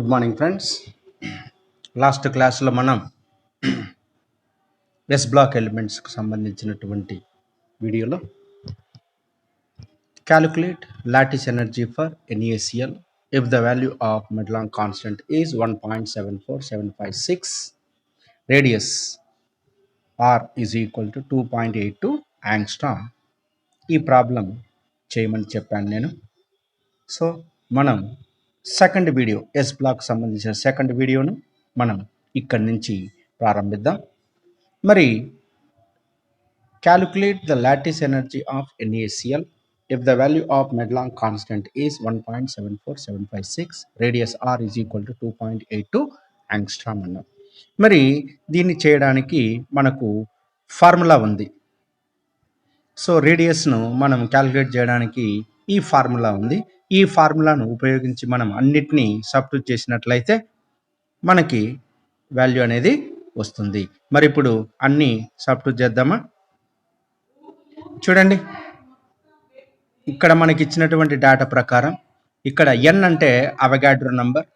Good morning friends. Last క్లాస్లో మనం yes black ఎలిమెంట్స్కి సంబంధించినటువంటి వీడియోలో calculate lattice energy for NaCl if the value of Madelung constant is 1.74756, radius R is equal to 2.82 angstrom. ఈ problem చేయమని చెప్పాను నేను. సో మనం సెకండ్ వీడియో ఎస్ బ్లాక్ సంబంధించిన సెకండ్ వీడియోను మనం ఇక్కడి నుంచి ప్రారంభిద్దాం. మరి calculate the lattice energy of NaCl if the value of Madelung constant is 1.74756, radius R is equal to 2.82 angstrom అన్నాం. మరి దీన్ని చేయడానికి మనకు ఫార్ములా ఉంది. సో రేడియస్ను మనం క్యాలిక్యులేట్ చేయడానికి ఈ ఫార్ములా ఉంది. ఈ ఫార్ములాను ఉపయోగించి మనం అన్నిటినీ సబ్స్టిట్యూట్ చేసినట్లయితే మనకి వాల్యూ అనేది వస్తుంది. మరి ఇప్పుడు అన్నీ సబ్స్టిట్యూట్ చేద్దామా? చూడండి, ఇక్కడ మనకి ఇచ్చినటువంటి డేటా ప్రకారం ఇక్కడ n అంటే అవగాడ్రో నంబర్,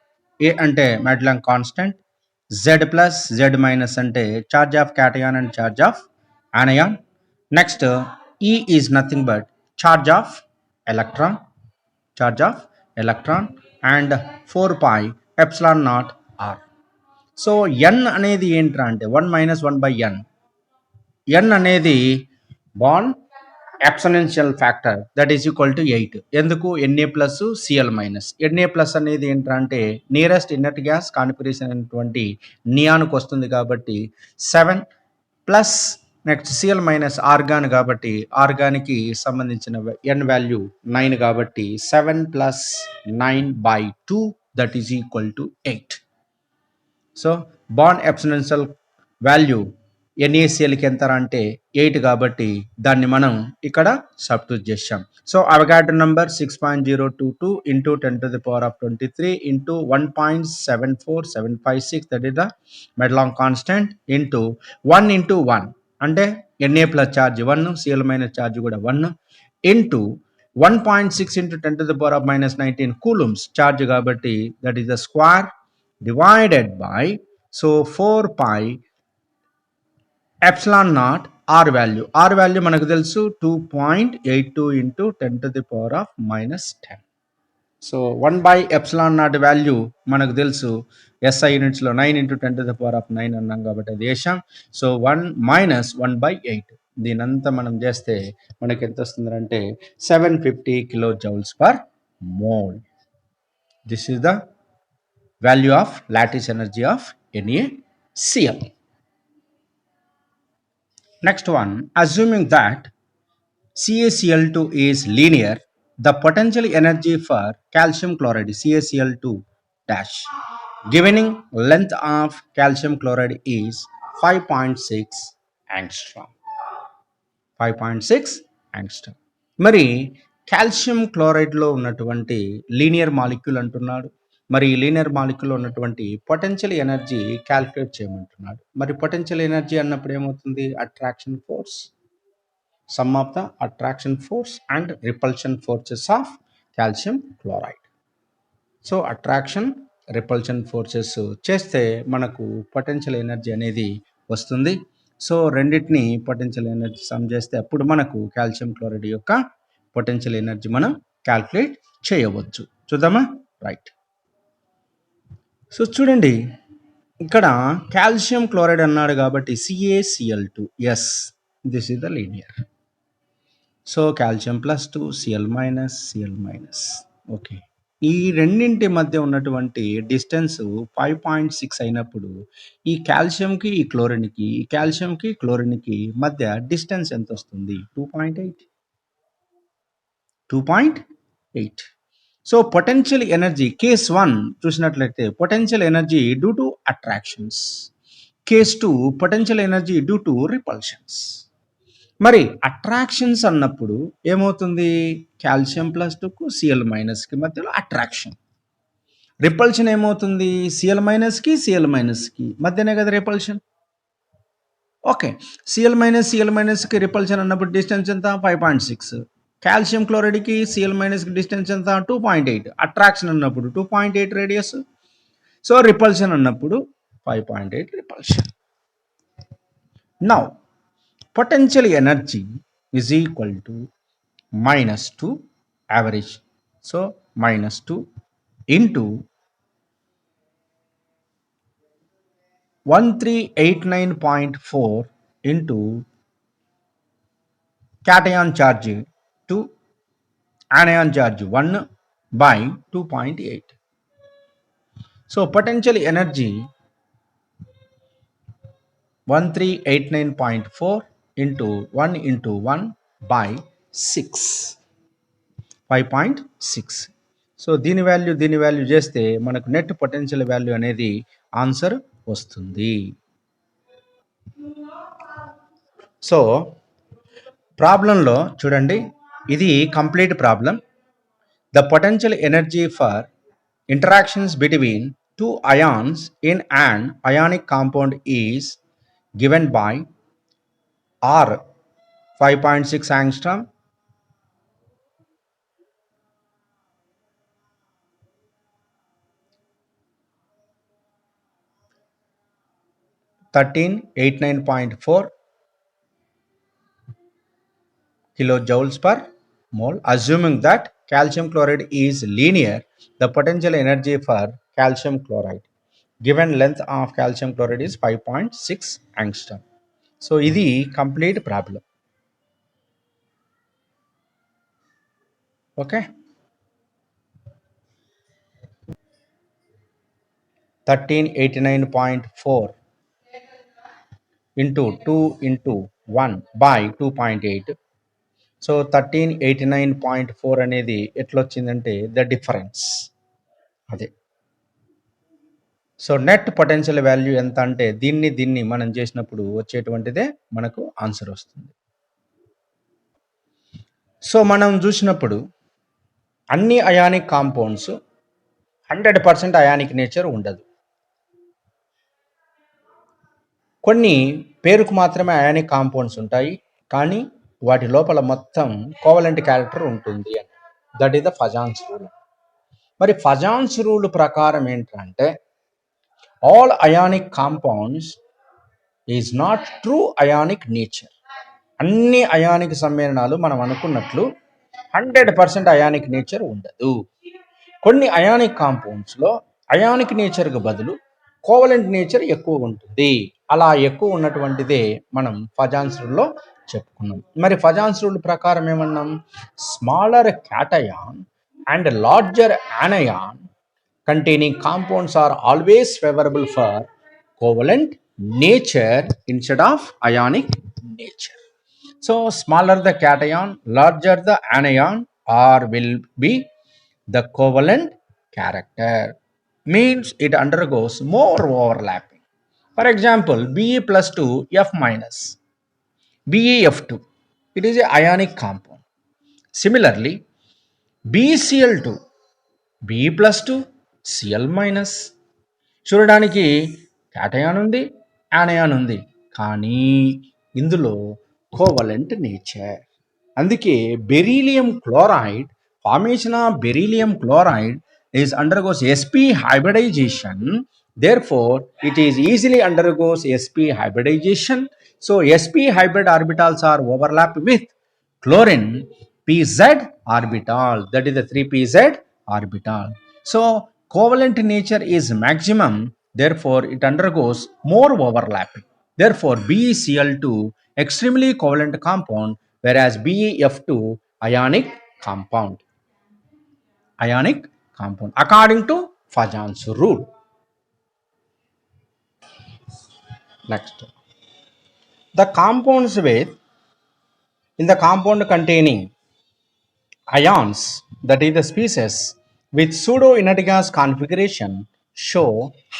a అంటే Madelung constant, z plus z minus అంటే charge of cation and charge of anion. Next E is nothing but charge of electron and 4 pi epsilon naught r. So n అనేది ఏంట్రా అంటే 1 minus 1 by n. n అనేది bond exponential factor that is equal to 8. ఎందుకు? Na plus Cl minus. Na plus అనేది ఏంట్రా అంటే nearest inert gas configuration అయినటువంటి నియాన్కు వస్తుంది కాబట్టి 7 plus next Cl minus argon కాబట్టి ఆర్గాన్కి సంబంధించిన n వాల్యూ 9 కాబట్టి 7 plus 9 by 2 that is equal to 8. So bond exponential value NaClకి ఎంత అంటే 8 కాబట్టి దాన్ని మనం ఇక్కడ సబ్స్టిట్యూట్ చేసాం. So Avogadro number 6.022 into 10⁻23 into 1.74756 that is the Madelung constant into 1 into 1 అంటే Na plus charge 1, Cl minus charge కూడా 1 ఇంటూ 1.6 ఇంటూ 10⁻−19 కూలుమ్స్ ఛార్జ్ కాబట్టి that is the square divided by 4 pi epsilon naught R value మనకు తెలుసు 2.82 into 10⁻−10. So 1 by epsilon naught value మనకు తెలుసు SI యూనిట్స్లో 9 into 10⁻9 అన్నాం కాబట్టి అది వేసాం. సో 1 మైనస్ 1 బై 8 దీనంతా మనం చేస్తే మనకి ఎంత వస్తుంది అంటే 750 kilo joules per mole. This is the value of lattice energy of NaCl. Next one, assuming that CaCl2 is linear, the potential energy for calcium chloride CaCl2 dash given length of calcium chloride is 5.6 angstrom. 5.6 angstrom. మరి calcium క్లోరైడ్లో ఉన్నటువంటి linear molecule అంటున్నాడు. మరి linear మాలిక్యూల్లో ఉన్నటువంటి potential energy calculate చేయమంటున్నాడు. మరి potential energy అన్నప్పుడు ఏమవుతుంది? Attraction force, some of the attraction force and repulsion forces of calcium chloride. So attraction repulsion forces చేస్తే మనకు పొటెన్షియల్ ఎనర్జీ అనేది వస్తుంది. సో రెండింటిని పొటెన్షియల్ ఎనర్జీ సమ్ చేస్తే అప్పుడు మనకు కాల్షియం క్లోరైడ్ యొక్క పొటెన్షియల్ ఎనర్జీ మనం క్యాల్కులేట్ చేయవచ్చు. చూద్దామా? రైట్. సో చూడండి, ఇక్కడ కాల్షియం క్లోరైడ్ అన్నాడు కాబట్టి CaCl2, yes this is the linear. So calcium plus 2 Cl minus okay. ఈ రెండింటి మధ్య ఉన్నటువంటి డిస్టెన్స్ 5.6 అయినప్పుడు ఈ కాల్షియంకి ఈ క్లోరిన్కి మధ్య డిస్టెన్స్ ఎంత వస్తుంది? 2.8. సో పొటెన్షియల్ ఎనర్జీ కేస్ 1 చూసినట్లయితే potential energy due to attractions, case 2 potential energy due to repulsions. మరి అట్రాక్షన్స్ అన్నప్పుడు ఏమవుతుంది? కాల్షియం ప్లస్ 2కు Cl మైనస్కి మధ్యలో అట్రాక్షన్. రిపల్షన్ ఏమవుతుంది? Cl మైనస్కి మధ్యనే కదా రిపల్షన్. ఓకే, Cl మైనస్కి రిపల్షన్ అన్నప్పుడు డిస్టెన్స్ ఎంత? 5.6. కాల్షియం క్లోరైడ్కి Cl మైనస్కి డిస్టెన్స్ ఎంత? 2.8. అట్రాక్షన్ అన్నప్పుడు 2.8 రేడియస్. సో రిపల్షన్ అన్నప్పుడు 5.8 repulsion. Now potential energy is equal to -2 average. So -2 into 1389.4 into cation charge 2, anion charge 1 by 2.8. So potential energy 1389.4 into 1 into 1 by 6, 5.6. So దీని value చేస్తే మనకు net potential value అనేది answer వస్తుంది. So ప్రాబ్లంలో చూడండి, ఇది complete problem. The potential energy for interactions between two ions in an ionic compound is given by R 5.6 angstrom, (1389.4 kilojoules per mole). Assuming that calcium chloride is linear, the potential energy for calcium chloride given length of calcium chloride is 5.6 angstrom. So ఇది complete problem. Okay, 1389.4 into 2 into 1 by 2.8. So 1389.4 అనేది ఎట్లా వచ్చిందంటే the difference అదే. So net potential value ఎంత అంటే దీన్ని మనం చేసినప్పుడు వచ్చేటువంటిదే మనకు ఆన్సర్ వస్తుంది. సో మనం చూసినప్పుడు అన్ని అయానిక్ కాంపౌండ్స్ 100% అయానిక్ నేచర్ ఉండదు. కొన్ని పేరుకు మాత్రమే అయానిక్ కాంపౌండ్స్ ఉంటాయి, కానీ వాటి లోపల మొత్తం కోవలెంట్ క్యారెక్టర్ ఉంటుంది అని. That is the Fajans rule. మరి ఫజాన్స్ రూల్ ప్రకారం ఏంటంటే all ionic compounds is not true ionic nature. అన్ని అయానిక్ సమ్మేళనాలు మనం అనుకున్నట్లు 100% అయానిక్ నేచర్ ఉండదు. కొన్ని అయానిక్ కాంపౌండ్స్లో అయానిక్ నేచర్కు బదులు కోవలెంట్ నేచర్ ఎక్కువ ఉంటుంది. అలా ఎక్కువ ఉన్నటువంటిదే మనం ఫజాన్స్ రూల్లో చెప్పుకున్నాం. మరి ఫజాన్స్ రూల్ ప్రకారం ఏమన్నాం? Smaller cation and larger anion containing compounds are always favorable for covalent nature instead of ionic nature. So smaller the cation, larger the anion, or will be the covalent character. Means it undergoes more overlapping. For example, Be plus 2 F minus, BeF2, it is a ionic compound. Similarly, BeCl2, Be plus 2 Cl minus. చూడడానికి cation ఉంది, యానయాన్ ఉంది, కానీ ఇందులో covalent nature. అందుకే beryllium chloride, formation of beryllium chloride is undergoes sp hybridization. Therefore it is easily undergoes sp hybridization. So sp hybrid orbitals are overlap with chlorine pz orbital, that is the 3pz orbital. So covalent nature is maximum, therefore it undergoes more overlapping. Therefore BeCl2 extremely covalent compound, whereas BeF2 ionic compound. Ionic compound according to Fajans rule. Next, the compounds with in the compound containing ions, that is the species with pseudo inert gas configuration, show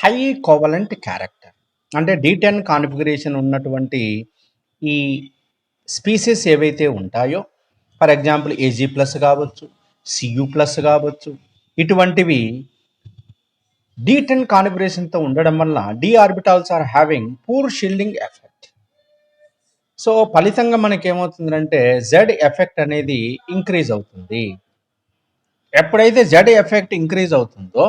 high covalent character. అంటే D10 configuration ఉన్నటువంటి ఈ species ఏవైతే ఉంటాయో, for example Ag plus కావచ్చు, Cu plus కావచ్చు, ఇటువంటివి D10 కాన్ఫిగరేషన్తో ఉండడం వల్ల d orbitals are having poor shielding effect. So ఫలితంగా మనకేమవుతుందంటే జెడ్ ఎఫెక్ట్ అనేది ఇంక్రీజ్ అవుతుంది. ఎప్పుడైతే జెడ్ ఎఫెక్ట్ ఇంక్రీజ్ అవుతుందో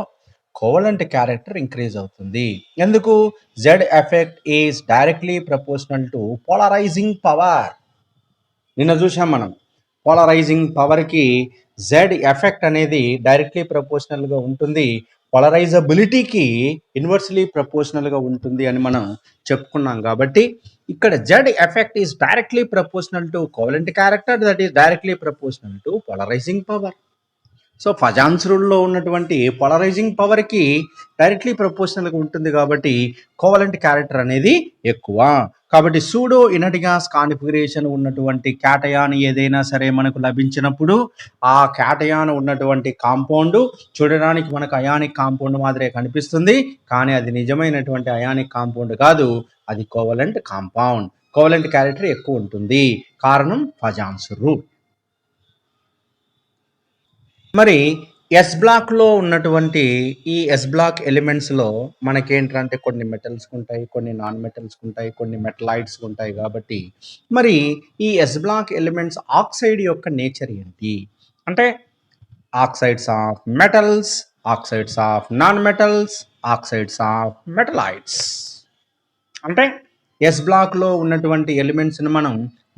కోవలెంట్ క్యారెక్టర్ ఇంక్రీజ్ అవుతుంది. ఎందుకు? Z effect is directly proportional to polarising power. నిన్న చూసాం మనం పోలరైజింగ్ పవర్కి జెడ్ ఎఫెక్ట్ అనేది డైరెక్ట్లీ ప్రపోర్షనల్గా ఉంటుంది, పోలరైజబిలిటీకి ఇన్వర్స్లీ ప్రపోర్షనల్గా ఉంటుంది అని మనం చెప్పుకున్నాం. కాబట్టి ఇక్కడ Z effect is directly proportional to covalent character, that is directly proportional to polarising power. So Fajans రూల్లో ఉన్నటువంటి పోలరైజింగ్ పవర్కి డైరెక్ట్లీ ప్రపోర్షనల్గా ఉంటుంది కాబట్టి కోవలెంట్ క్యారెక్టర్ అనేది ఎక్కువ. కాబట్టి సూడో ఇనర్ట్ గ్యాస్ కాన్ఫిగరేషన్ ఉన్నటువంటి క్యాటయాన్ ఏదైనా సరే మనకు లభించినప్పుడు ఆ క్యాటయాన్ ఉన్నటువంటి కాంపౌండ్ చూడడానికి మనకు అయానిక్ కాంపౌండ్ మాదిరే కనిపిస్తుంది, కానీ అది నిజమైనటువంటి అయానిక్ కాంపౌండ్ కాదు, అది కోవలెంట్ కాంపౌండ్. కోవలెంట్ క్యారెక్టర్ ఎక్కువ ఉంటుంది, కారణం ఫజాన్స్ రూల్. మరి ఎస్ బ్లాక్లో ఉన్నటువంటి ఈ ఎస్ బ్లాక్ ఎలిమెంట్స్లో మనకేంటంటే కొన్ని మెటల్స్ ఉంటాయి, కొన్ని నాన్ మెటల్స్ ఉంటాయి, కొన్ని మెటలైట్స్ ఉంటాయి. కాబట్టి మరి ఈ ఎస్ బ్లాక్ ఎలిమెంట్స్ ఆక్సైడ్ యొక్క నేచర్ ఏంటి అంటే oxides of metals, oxides of non metals, oxides of metalloids. అంటే ఎస్ బ్లాక్లో ఉన్నటువంటి ఎలిమెంట్స్ని మనం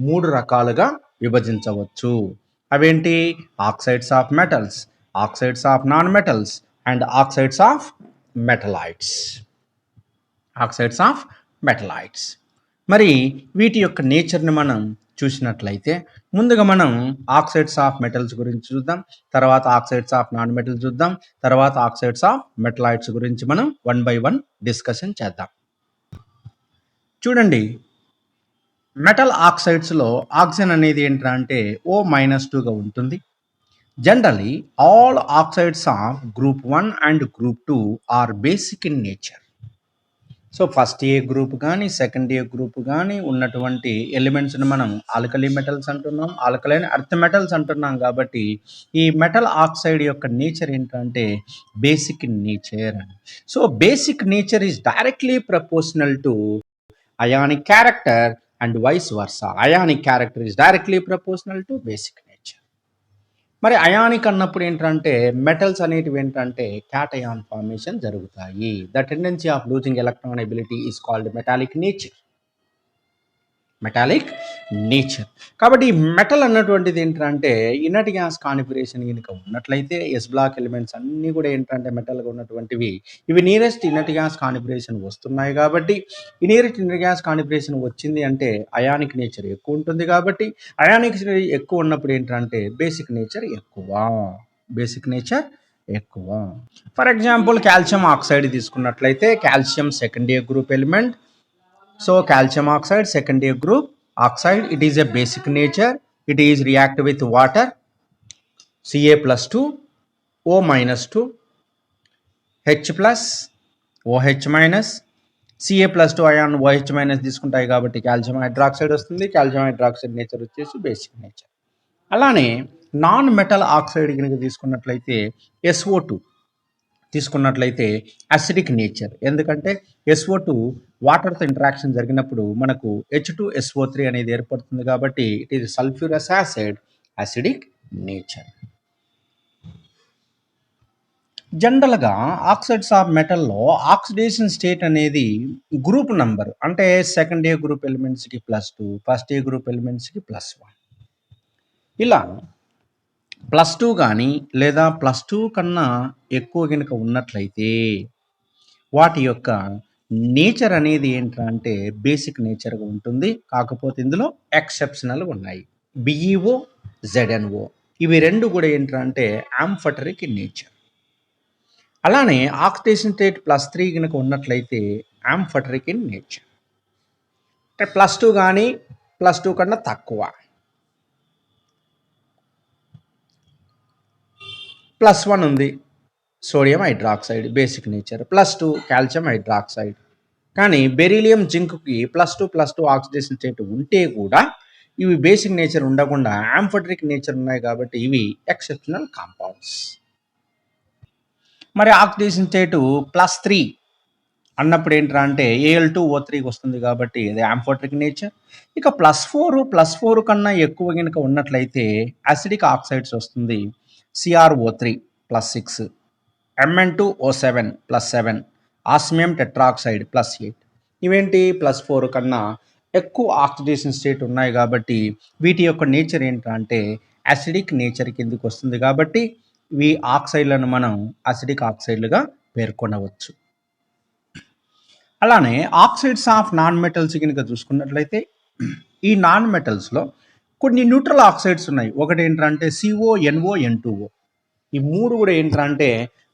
3 రకాలుగా విభజించవచ్చు. అవేంటి? Oxides of metals, oxides of non metals and oxides of metalloids. Oxides of metalloids. మరి వీటి యొక్క నేచర్ని మనం చూసినట్లయితే ముందుగా మనం ఆక్సైడ్స్ ఆఫ్ మెటల్స్ గురించి చూద్దాం, తర్వాత ఆక్సైడ్స్ ఆఫ్ నాన్ మెటల్స్ చూద్దాం, తర్వాత ఆక్సైడ్స్ ఆఫ్ మెటలైట్స్ గురించి మనం 1 by 1 డిస్కషన్ చేద్దాం. చూడండి, మెటల్ ఆక్సైడ్స్లో ఆక్సిజన్ అనేది ఏంటంటే O-2గా ఉంటుంది. Generally all oxides of group 1 and group 2 are basic in nature. So first A group కానీ సెకండ్ ఏ గ్రూప్ కానీ ఉన్నటువంటి ఎలిమెంట్స్ని మనం ఆల్కలీ మెటల్స్ అంటున్నాం, ఆల్కలైన్ ఎర్త్ మెటల్స్ అంటున్నాం. కాబట్టి ఈ మెటల్ ఆక్సైడ్ యొక్క నేచర్ ఏంటంటే basic in nature. So basic nature is directly proportional to ionic character and vice versa. Ionic character is directly proportional to basic nature. మరి ionic అన్నప్పుడు ఏంటంటే metals అనేటివి ఏంటంటే క్యాటయాన్ ఫార్మేషన్ జరుగుతాయి. The tendency of losing electron ability is called metallic nature. Metallic nature. కాబట్టి metal అన్నటువంటిది ఏంటంటే inert gas configuration కనుక ఉన్నట్లయితే ఎస్ బ్లాక్ ఎలిమెంట్స్ అన్నీ కూడా ఏంటంటే మెటల్గా ఉన్నటువంటివి, ఇవి నియరెస్ట్ ఇనర్ట్ గ్యాస్ కాన్ఫిగరేషన్ వస్తున్నాయి. కాబట్టి ఈ నియరెస్ట్ ఇనర్ట్ గ్యాస్ కాన్ఫిగరేషన్ వచ్చింది అంటే అయానిక్ నేచర్ ఎక్కువ ఉంటుంది. కాబట్టి అయానిక్ ఎక్కువ ఉన్నప్పుడు ఏంటంటే బేసిక్ నేచర్ ఎక్కువ. బేసిక్ నేచర్ ఎక్కువ. ఫర్ ఎగ్జాంపుల్ కాల్షియం ఆక్సైడ్ తీసుకున్నట్లయితే calcium second A group element. So calcium oxide second year group oxide, it is a basic nature, it is react with water Ca+2 O-2 H plus OH minus Ca+2 ion OH minus తీసుకుంటాయి కాబట్టి calcium hydroxide వస్తుంది. Calcium hydroxide nature వచ్చేసి basic nature. అలానే non metal oxide కనుక తీసుకున్నట్లయితే SO2 తీసుకున్నట్లయితే acidic nature. ఎందుకంటే SO2 వాటర్తో ఇంటరాక్షన్ జరిగినప్పుడు మనకు H2SO3 అనేది ఏర్పడుతుంది. కాబట్టి it is sulphurous acid, acidic nature. జనరల్గా ఆక్సైడ్స్ ఆఫ్ మెటల్లో ఆక్సిడేషన్ స్టేట్ అనేది గ్రూప్ నంబర్, అంటే second A group ఎలిమెంట్స్కి +2, first A group ఎలిమెంట్స్కి +1. ఇలా +2 కానీ లేదా +2 కన్నా ఎక్కువ కనుక ఉన్నట్లయితే వాటి యొక్క నేచర్ అనేది ఏంటంటే బేసిక్ నేచర్గా ఉంటుంది. కాకపోతే ఇందులో ఎక్సెప్షనల్ ఉన్నాయి. BeO, ZnO ఇవి రెండు కూడా ఏంటంటే ఆంఫటరిక్ ఇన్ నేచర్. అలానే ఆక్సిడేషన్ స్టేట్ +3 కనుక ఉన్నట్లయితే ఆంఫటరిక్ ఇన్ నేచర్. అంటే +2 కానీ +2 కన్నా తక్కువ. +1 ఉంది, sodium hydroxide basic nature. +2 calcium hydroxide. కానీ బెరీలియం జింక్కి +2 ఆక్సిడేషన్ స్టేట్ ఉంటే కూడా ఇవి బేసిక్ నేచర్ ఉండకుండా ఆంఫటరిక్ నేచర్ ఉన్నాయి. కాబట్టి ఇవి ఎక్సెప్షనల్ కాంపౌండ్స్. మరి ఆక్సిడేషన్ స్టేట్ +3 అన్నప్పుడు ఏంటంటే Al2O3 వస్తుంది. కాబట్టి ఇది ఆంఫటరిక్ నేచర్. ఇక +4 కన్నా ఎక్కువ కనుక ఉన్నట్లయితే అసిడిక్ ఆక్సైడ్స్ వస్తుంది. CrO3 +6 Mn2O7 plus 7, osmium tetroxide plus 8. ఇవేంటి +4 కన్నా ఎక్కువ ఆక్సిడేషన్ స్టేట్ ఉన్నాయి కాబట్టి వీటి యొక్క నేచర్ ఏంటంటే అసిడిక్ నేచర్ కిందకి వస్తుంది కాబట్టి ఈ ఆక్సైడ్లను మనం అసిడిక్ ఆక్సైడ్లుగా పేర్కొనవచ్చు. అలానే ఆక్సైడ్స్ ఆఫ్ నాన్ మెటల్స్ కనుక చూసుకున్నట్లయితే ఈ నాన్ మెటల్స్లో కొన్ని న్యూట్రల్ ఆక్సైడ్స్ ఉన్నాయి. ఒకటి ఏంటంటే CONO N2O. ఈ మూడు కూడా ఏంటంటే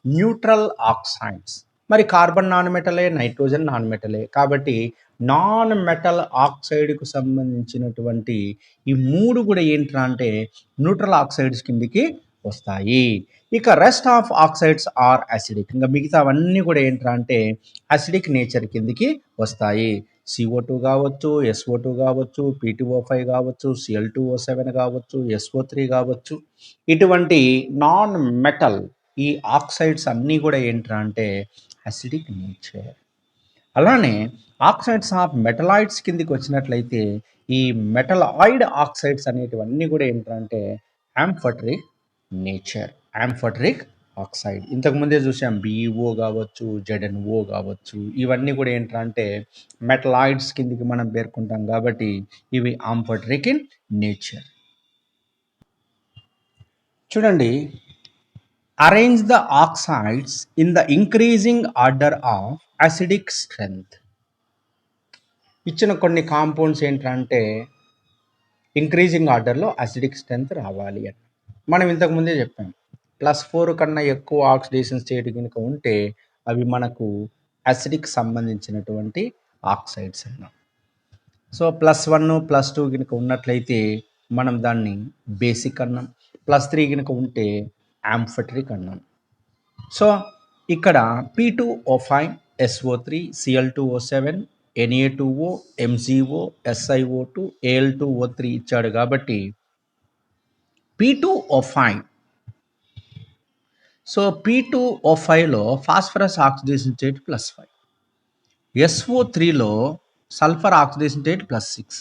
న్యూట్రల్ ఆక్సైడ్స్. మరి కార్బన్ నాన్ మెటలే, నైట్రోజన్ నాన్ మెటలే కాబట్టి నాన్ మెటల్ ఆక్సైడ్కు సంబంధించినటువంటి ఈ మూడు కూడా ఏంటంటే న్యూట్రల్ ఆక్సైడ్స్ కిందికి వస్తాయి. ఇక rest of oxides are acidic. ఇంకా మిగతావన్నీ కూడా ఏంటంటే అసిడిక్ నేచర్ కిందికి వస్తాయి. CO2 కావచ్చు, SO2 కావచ్చు, P2O5 కావచ్చు, Cl2O7 కావచ్చు, SO3 కావచ్చు. ఇటువంటి నాన్ మెటల్ ఈ ఆక్సైడ్స్ అన్నీ కూడా ఏంటంటే అసిడిక్ నేచర్. అలానే ఆక్సైడ్స్ ఆఫ్ మెటలాయిడ్స్ కిందికి వచ్చినట్లయితే ఈ మెటలాయిడ్ ఆక్సైడ్స్ అనేటివన్నీ కూడా ఏంటంటే యాంఫోటరిక్ నేచర్, యాంఫోటరిక్ ఆక్సైడ్. ఇంతకుముందే చూసాం BeO కావచ్చు, ZnO కావచ్చు, ఇవన్నీ కూడా ఏంటంటే మెటలాయిడ్స్ కిందికి మనం పేర్కొంటాం కాబట్టి ఇవి యాంఫోటరిక్ ఇన్ నేచర్. చూడండి, arrange the oxides in the increasing order of acidic strength. ఇచ్చిన కొన్ని కాంపౌండ్స్ ఏంటంటే ఇంక్రీజింగ్ ఆర్డర్లో అసిడిక్ స్ట్రెంగ్త్ రావాలి అని మనం ఇంతకుముందే చెప్పాం. +4 కన్నా ఎక్కువ ఆక్సిడేషన్ స్టేట్ కనుక ఉంటే అవి మనకు అసిడిక్ సంబంధించినటువంటి ఆక్సైడ్స్ అన్నాం. సో +1 +2 కనుక ఉన్నట్లయితే మనం దాన్ని బేసిక్ అన్నాం. +3 కనుక ఉంటే యాంఫోటరిక్ అన్నాం. సో ఇక్కడ P2O5, SO3, Cl2O7, Na2O, MgO, SiO2, Al2O3 ఇచ్చాడు కాబట్టి P2O5. సో P2O5లో ఫాస్ఫరస్ ఆక్సిడేషన్ స్టేట్ +5, SO3లో సల్ఫర్ ఆక్సిడేషన్ స్టేట్ +6,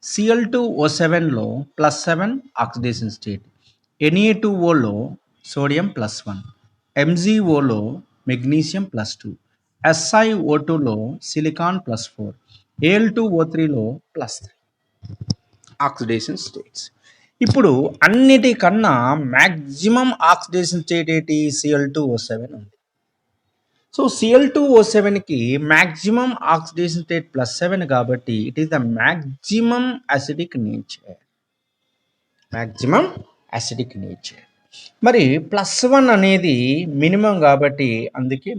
Cl2O7లో +7 ఆక్సిడేషన్ స్టేట్, Na2Oలో సోడియం +1, MgOలో మెగ్నీషియం +2, SiO2లో సిలికాన్ +4, Al2O3లో +3 ఆక్సిడేషన్ స్టేట్స్. ఇప్పుడు అన్నిటికన్నా మ్యాక్సిమం ఆక్సిడేషన్ స్టేట్ ఏంటి? Cl2O7 ఉంది. సో Cl2O7కి మ్యాక్సిమం ఆక్సిడేషన్ స్టేట్ +7 కాబట్టి it is the maximum acidic nature, maximum acidic nature. మరి +1 అనేది మినిమం కాబట్టి అందుకే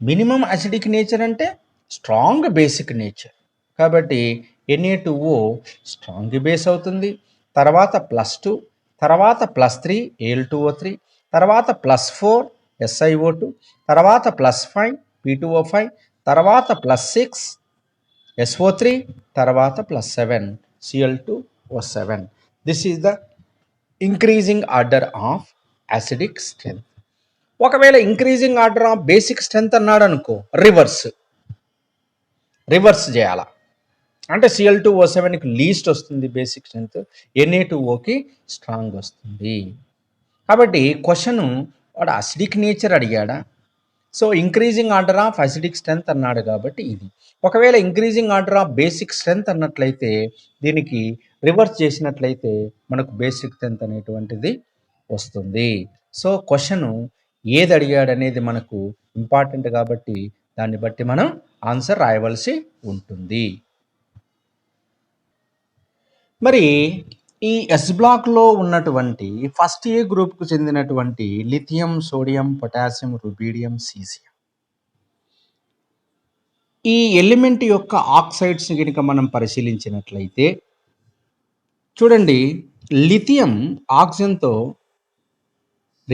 మినిమం అసిడిక్ నేచర్ అంటే స్ట్రాంగ్ బేసిక్ నేచర్ కాబట్టి Na2O స్ట్రాంగ్ బేస్ అవుతుంది. తర్వాత +2, తర్వాత +3 Al2O3, తర్వాత +4 SiO2, తర్వాత +5 P2O5, తర్వాత +6 SO3, తర్వాత +7 Cl2O7. This is the increasing order of acidic strength. ఒకవేళ increasing order of basic strength అన్నాడు అనుకో, రివర్స్ చేయాల అంటే Cl2O7కి లీస్ట్ వస్తుంది బేసిక్ స్ట్రెంగ్త్, Na2Oకి స్ట్రాంగ్ వస్తుంది. కాబట్టి క్వశ్చన్ వాడు అసిడిక్ నేచర్ అడిగాడా? So increasing order of acidic strength అన్నాడు కాబట్టి ఇది. ఒకవేళ increasing order of basic strength అన్నట్లయితే దీనికి రివర్స్ చేసినట్లయితే మనకు బేసిక్ స్ట్రెంగ్త్ అనేటువంటిది వస్తుంది. సో క్వశ్చన్ ఏది అడిగాడు అనేది మనకు ఇంపార్టెంట్ కాబట్టి దాన్ని బట్టి మనం ఆన్సర్ రాయవలసి ఉంటుంది. మరి ఈ ఎస్ బ్లాక్లో ఉన్నటువంటి ఫస్ట్ ఏ గ్రూప్కు చెందినటువంటి lithium, sodium, potassium, rubidium, caesium ఈ ఎలిమెంట్ యొక్క ఆక్సైడ్స్ కనుక మనం పరిశీలించినట్లయితే చూడండి, లిథియం ఆక్సిజన్తో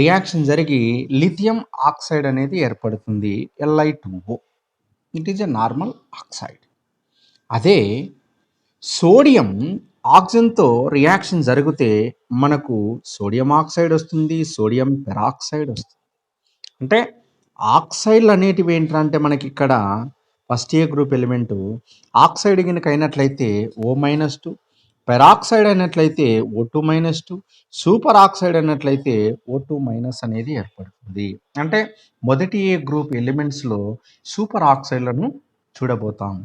రియాక్షన్ జరిగి లిథియం ఆక్సైడ్ అనేది ఏర్పడుతుంది, Li2O. It is a normal oxide. అదే సోడియం ఆక్సిజన్తో రియాక్షన్ జరిగితే మనకు సోడియం ఆక్సైడ్ వస్తుంది, సోడియం పెరాక్సైడ్ వస్తుంది. అంటే ఆక్సైడ్లు అనేటివి ఏంటంటే మనకి ఇక్కడ first A group element oxide కనుక అయినట్లయితే O-2, పెరాక్సైడ్ అయినట్లయితే O2-2, సూపర్ ఆక్సైడ్ అయినట్లయితే O2- అనేది ఏర్పడుతుంది. అంటే మొదటి ఏ గ్రూప్ ఎలిమెంట్స్లో సూపర్ ఆక్సైడ్లను చూడబోతాం.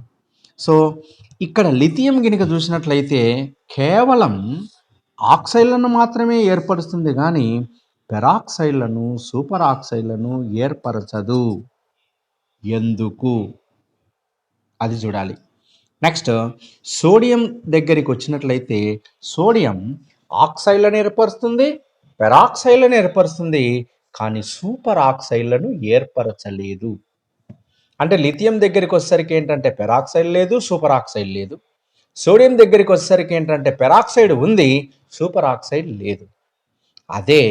సో ఇక్కడ లిథియం గినక చూసినట్లయితే కేవలం ఆక్సైడ్లను మాత్రమే ఏర్పరుస్తుంది కానీ పెరాక్సైడ్లను సూపర్ ఆక్సైడ్లను ఏర్పరచదు. ఎందుకు అది చూడాలి. నెక్స్ట్ సోడియం దగ్గరికి వచ్చినట్లయితే సోడియం ఆక్సైడ్లను ఏర్పరుస్తుంది, పెరాక్సైడ్లను ఏర్పరుస్తుంది, కానీ సూపర్ ఆక్సైడ్లను ఏర్పరచలేదు. అంటే లిథియం దగ్గరికి వచ్చేసరికి ఏంటంటే పెరాక్సైడ్ లేదు, సూపర్ ఆక్సైడ్ లేదు. సోడియం దగ్గరికి వచ్చేసరికి ఏంటంటే పెరాక్సైడ్ ఉంది, సూపర్ ఆక్సైడ్ లేదు. అదే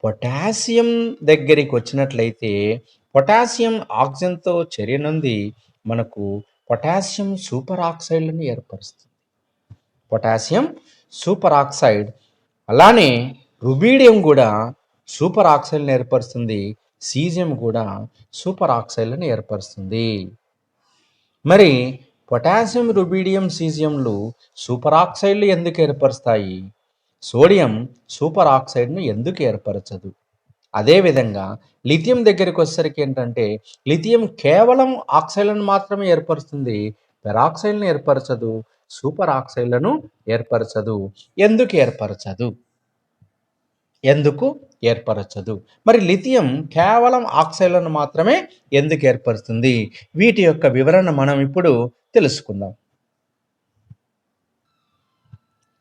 పొటాషియం దగ్గరికి వచ్చినట్లయితే పొటాషియం ఆక్సిజన్తో చర్య నుండి మనకు పొటాషియం సూపర్ ఆక్సైడ్లను ఏర్పరుస్తుంది. పొటాషియం సూపర్ ఆక్సైడ్, అలానే రుబీడియం కూడా సూపర్ ఆక్సైడ్లను ఏర్పరుస్తుంది, సీజియం కూడా సూపర్ ఆక్సైడ్లను ఏర్పరుస్తుంది. మరి పొటాషియం, రుబీడియం, సీజియంలు సూపర్ ఆక్సైడ్లు ఎందుకు ఏర్పరుస్తాయి? సోడియం సూపర్ ఆక్సైడ్ను ఎందుకు ఏర్పరచదు? అదేవిధంగా లిథియం దగ్గరికి వచ్చేసరికి ఏంటంటే లిథియం కేవలం ఆక్సైడ్లను మాత్రమే ఏర్పరుస్తుంది, పెరాక్సైడ్లను ఏర్పరచదు, సూపర్ ఆక్సైడ్లను ఏర్పరచదు. ఎందుకు ఏర్పరచదు? మరి లిథియం కేవలం ఆక్సైడ్లను మాత్రమే ఎందుకు ఏర్పరుస్తుంది? వీటి యొక్క వివరణ మనం ఇప్పుడు తెలుసుకుందాం.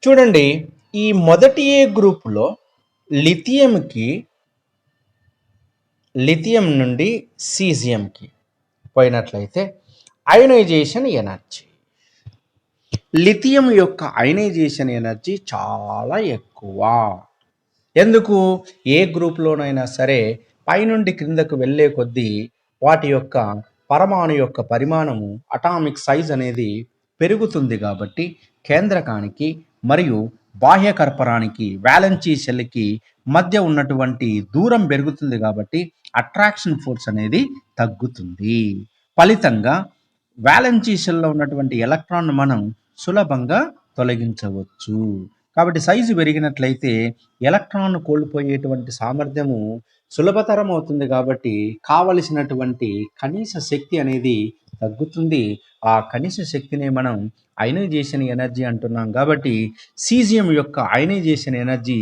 చూడండి, ఈ మొదటి ఏ గ్రూపులో లిథియం నుండి సీజియంకి పోయినట్లయితే అయనైజేషన్ ఎనర్జీ, లిథియం యొక్క అయనైజేషన్ ఎనర్జీ చాలా ఎక్కువ. ఎందుకు? ఏ గ్రూప్లోనైనా సరే పైనుండి క్రిందకు వెళ్ళే కొద్దీ వాటి యొక్క పరమాణు యొక్క పరిమాణము, అటామిక్ సైజ్ అనేది పెరుగుతుంది కాబట్టి కేంద్రకానికి మరియు బాహ్య కర్పరానికి, వ్యాలెన్సీ సెల్కి మధ్య ఉన్నటువంటి దూరం పెరుగుతుంది కాబట్టి అట్రాక్షన్ ఫోర్స్ అనేది తగ్గుతుంది. ఫలితంగా వ్యాలెన్సీ సెల్లో ఉన్నటువంటి ఎలక్ట్రాన్ మనం సులభంగా తొలగించవచ్చు. కాబట్టి సైజు పెరిగినట్లయితే ఎలక్ట్రాన్ కోల్పోయేటువంటి సామర్థ్యము సులభతరం అవుతుంది కాబట్టి కావలసినటువంటి కనీస శక్తి అనేది తగ్గుతుంది. ఆ కనీస శక్తిని మనం అయనైజేషన్ ఎనర్జీ అంటున్నాం. కాబట్టి సీజియం యొక్క అయనైజేషన్ ఎనర్జీ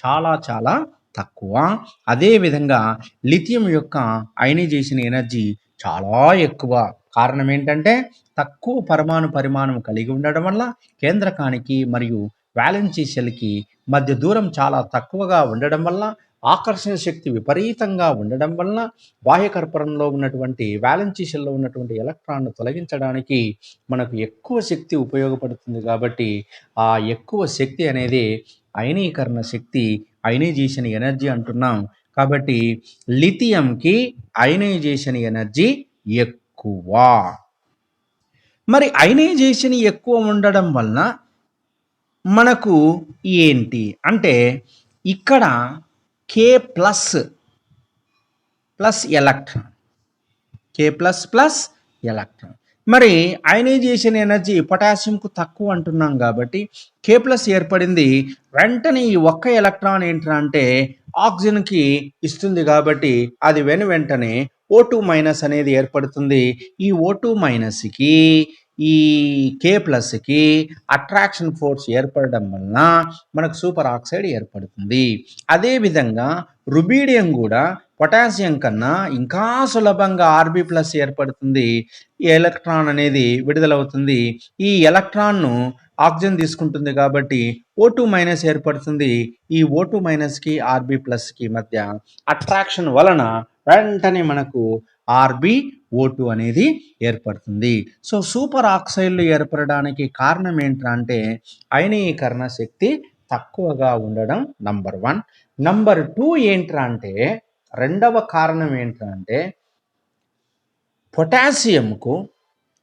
చాలా చాలా తక్కువ. అదేవిధంగా లిథియం యొక్క అయనైజేషన్ ఎనర్జీ చాలా ఎక్కువ. కారణం ఏంటంటే తక్కువ పరమాణు పరిమాణం కలిగి ఉండడం వల్ల కేంద్రకానికి మరియు వ్యాలెన్సీ సెల్కి మధ్య దూరం చాలా తక్కువగా ఉండడం వల్ల, ఆకర్షణ శక్తి విపరీతంగా ఉండడం వలన బాహ్య కర్పరంలో ఉన్నటువంటి వ్యాలెన్సీ సెల్లో ఉన్నటువంటి ఎలక్ట్రాన్ను తొలగించడానికి మనకు ఎక్కువ శక్తి ఉపయోగపడుతుంది. కాబట్టి ఆ ఎక్కువ శక్తి అనేది అయనీకరణ శక్తి, అయనైజేషన్ ఎనర్జీ అంటున్నాం. కాబట్టి లిథియంకి అయనైజేషన్ ఎనర్జీ ఎక్కువ. మరి అయనైజేషన్ ఎక్కువ ఉండడం వలన మనకు ఏంటి అంటే ఇక్కడ K ప్లస్ ఎలక్ట్రాన్, మరి అయనైజేషన్ ఎనర్జీ పొటాషియంకు తక్కువ అంటున్నాం కాబట్టి K ప్లస్ ఏర్పడింది. వెంటనే ఈ ఒక్క ఎలక్ట్రాన్ ఏంట్రా అంటే ఆక్సిజన్కి ఇస్తుంది కాబట్టి అది వెంటనే O2- అనేది ఏర్పడుతుంది. ఈ O2-కి ఈ K ప్లస్కి అట్రాక్షన్ ఫోర్స్ ఏర్పడడం వలన మనకు సూపర్ ఆక్సైడ్ ఏర్పడుతుంది. అదేవిధంగా రుబీడియం కూడా పొటాషియం కన్నా ఇంకా సులభంగా Rb+ ఏర్పడుతుంది. ఈ ఎలక్ట్రాన్ అనేది విడుదలవుతుంది. ఈ ఎలక్ట్రాన్ను ఆక్సిజన్ తీసుకుంటుంది కాబట్టి O2- ఏర్పడుతుంది. ఈ O2-కి Rb+కి మధ్య అట్రాక్షన్ వలన వెంటనే మనకు RbO2 అనేది ఏర్పడుతుంది. సో సూపర్ ఆక్సైడ్లు ఏర్పడడానికి కారణం ఏంటంటే అయనీకరణ శక్తి తక్కువగా ఉండడం నంబర్ 1. నంబర్ 2 ఏంటంటే రెండవ కారణం ఏంటంటే పొటాషియంకు,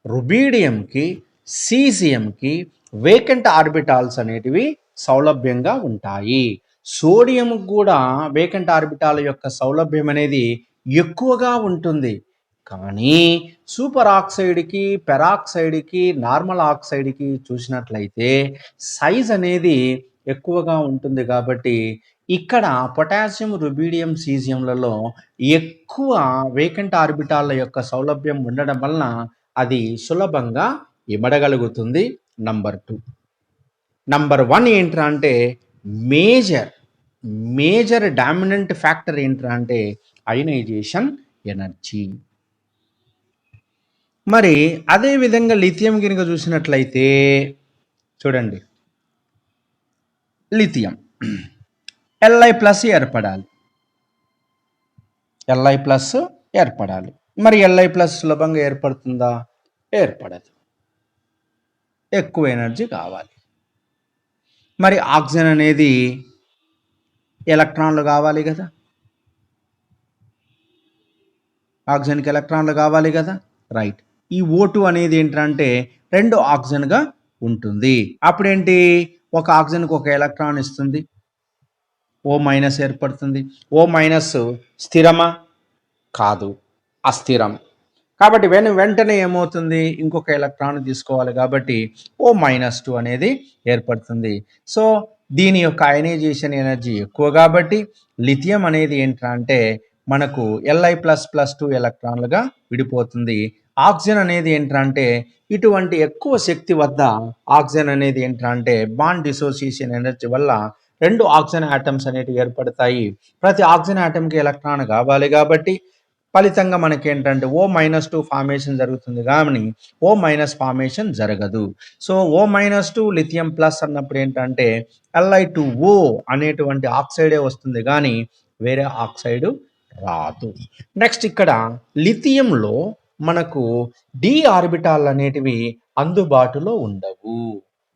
రుబీడియంకి, సీజియంకి వేకెంట్ ఆర్బిటాల్స్ అనేటివి సౌలభ్యంగా ఉంటాయి. సోడియంకు కూడా వేకెంట్ ఆర్బిటాల్ యొక్క సౌలభ్యం అనేది ఎక్కువగా ఉంటుంది. కానీ సూపర్ ఆక్సైడ్కి, పెరాక్సైడ్కి, నార్మల్ ఆక్సైడ్కి చూసినట్లయితే సైజ్ అనేది ఎక్కువగా ఉంటుంది కాబట్టి ఇక్కడ పొటాషియం, రుబీడియం, సీజియంలలో ఎక్కువ వేకెంట్ ఆర్బిటాల యొక్క సౌలభ్యం ఉండడం వలన అది సులభంగా ఇమడగలుగుతుంది. నంబర్ 2. నంబర్ 1 ఏంట్రా అంటే మేజర్ డామినెంట్ ఫ్యాక్టర్ ఏంట్రా అంటే అయనైజేషన్ ఎనర్జీ. మరి అదే విధంగా లిథియం కనుక చూసినట్లయితే చూడండి, లిథియం Li+ ఏర్పడాలి. Li+ ఏర్పడాలి. మరి Li+ సులభంగా ఏర్పడుతుందా? ఏర్పడదు. ఎక్కువ ఎనర్జీ కావాలి. మరి ఆక్సిజన్ అనేది ఎలక్ట్రాన్లు కావాలి కదా, ఆక్సిజన్కి ఎలక్ట్రాన్లు కావాలి కదా, రైట్. ఈ O2 అనేది ఏంటంటే 2 ఆక్సిజన్గా ఉంటుంది. అప్పుడేంటి, ఒక ఆక్సిజన్కి ఒక ఎలక్ట్రాన్ ఇస్తుంది, O- ఏర్పడుతుంది. O- స్థిరమా? కాదు, అస్థిరం. కాబట్టి వెంటనే ఏమవుతుంది, ఇంకొక ఎలక్ట్రాన్ తీసుకోవాలి కాబట్టి O-2 అనేది ఏర్పడుతుంది. సో దీని యొక్క అయనైజేషన్ ఎనర్జీ ఎక్కువ కాబట్టి లిథియం అనేది ఏంటంటే మనకు Li++2 ఎలక్ట్రాన్లుగా విడిపోతుంది. ఆక్సిజన్ అనేది ఏంటంటే ఇటువంటి ఎక్కువ శక్తి వద్ద ఆక్సిజన్ అనేది ఏంటంటే బాండ్ డిసోసియేషన్ ఎనర్జీ వల్ల 2 ఆక్సిజన్ ఆటమ్స్ అనేటివి ఏర్పడతాయి. ప్రతి ఆక్సిజన్ ఆటంకి ఎలక్ట్రాన్ కావాలి కాబట్టి ఫలితంగా మనకి ఏంటంటే O-2 ఫార్మేషన్ జరుగుతుంది కానీ O- ఫార్మేషన్ జరగదు. సో O-2 లిథియం ప్లస్ అన్నప్పుడు ఏంటంటే Li2O అనేటువంటి ఆక్సైడే వస్తుంది కానీ వేరే ఆక్సైడ్ రాదు. నెక్స్ట్ ఇక్కడ లిథియంలో మనకు డి ఆర్బిటాల్ అనేటివి అందుబాటులో ఉండవు.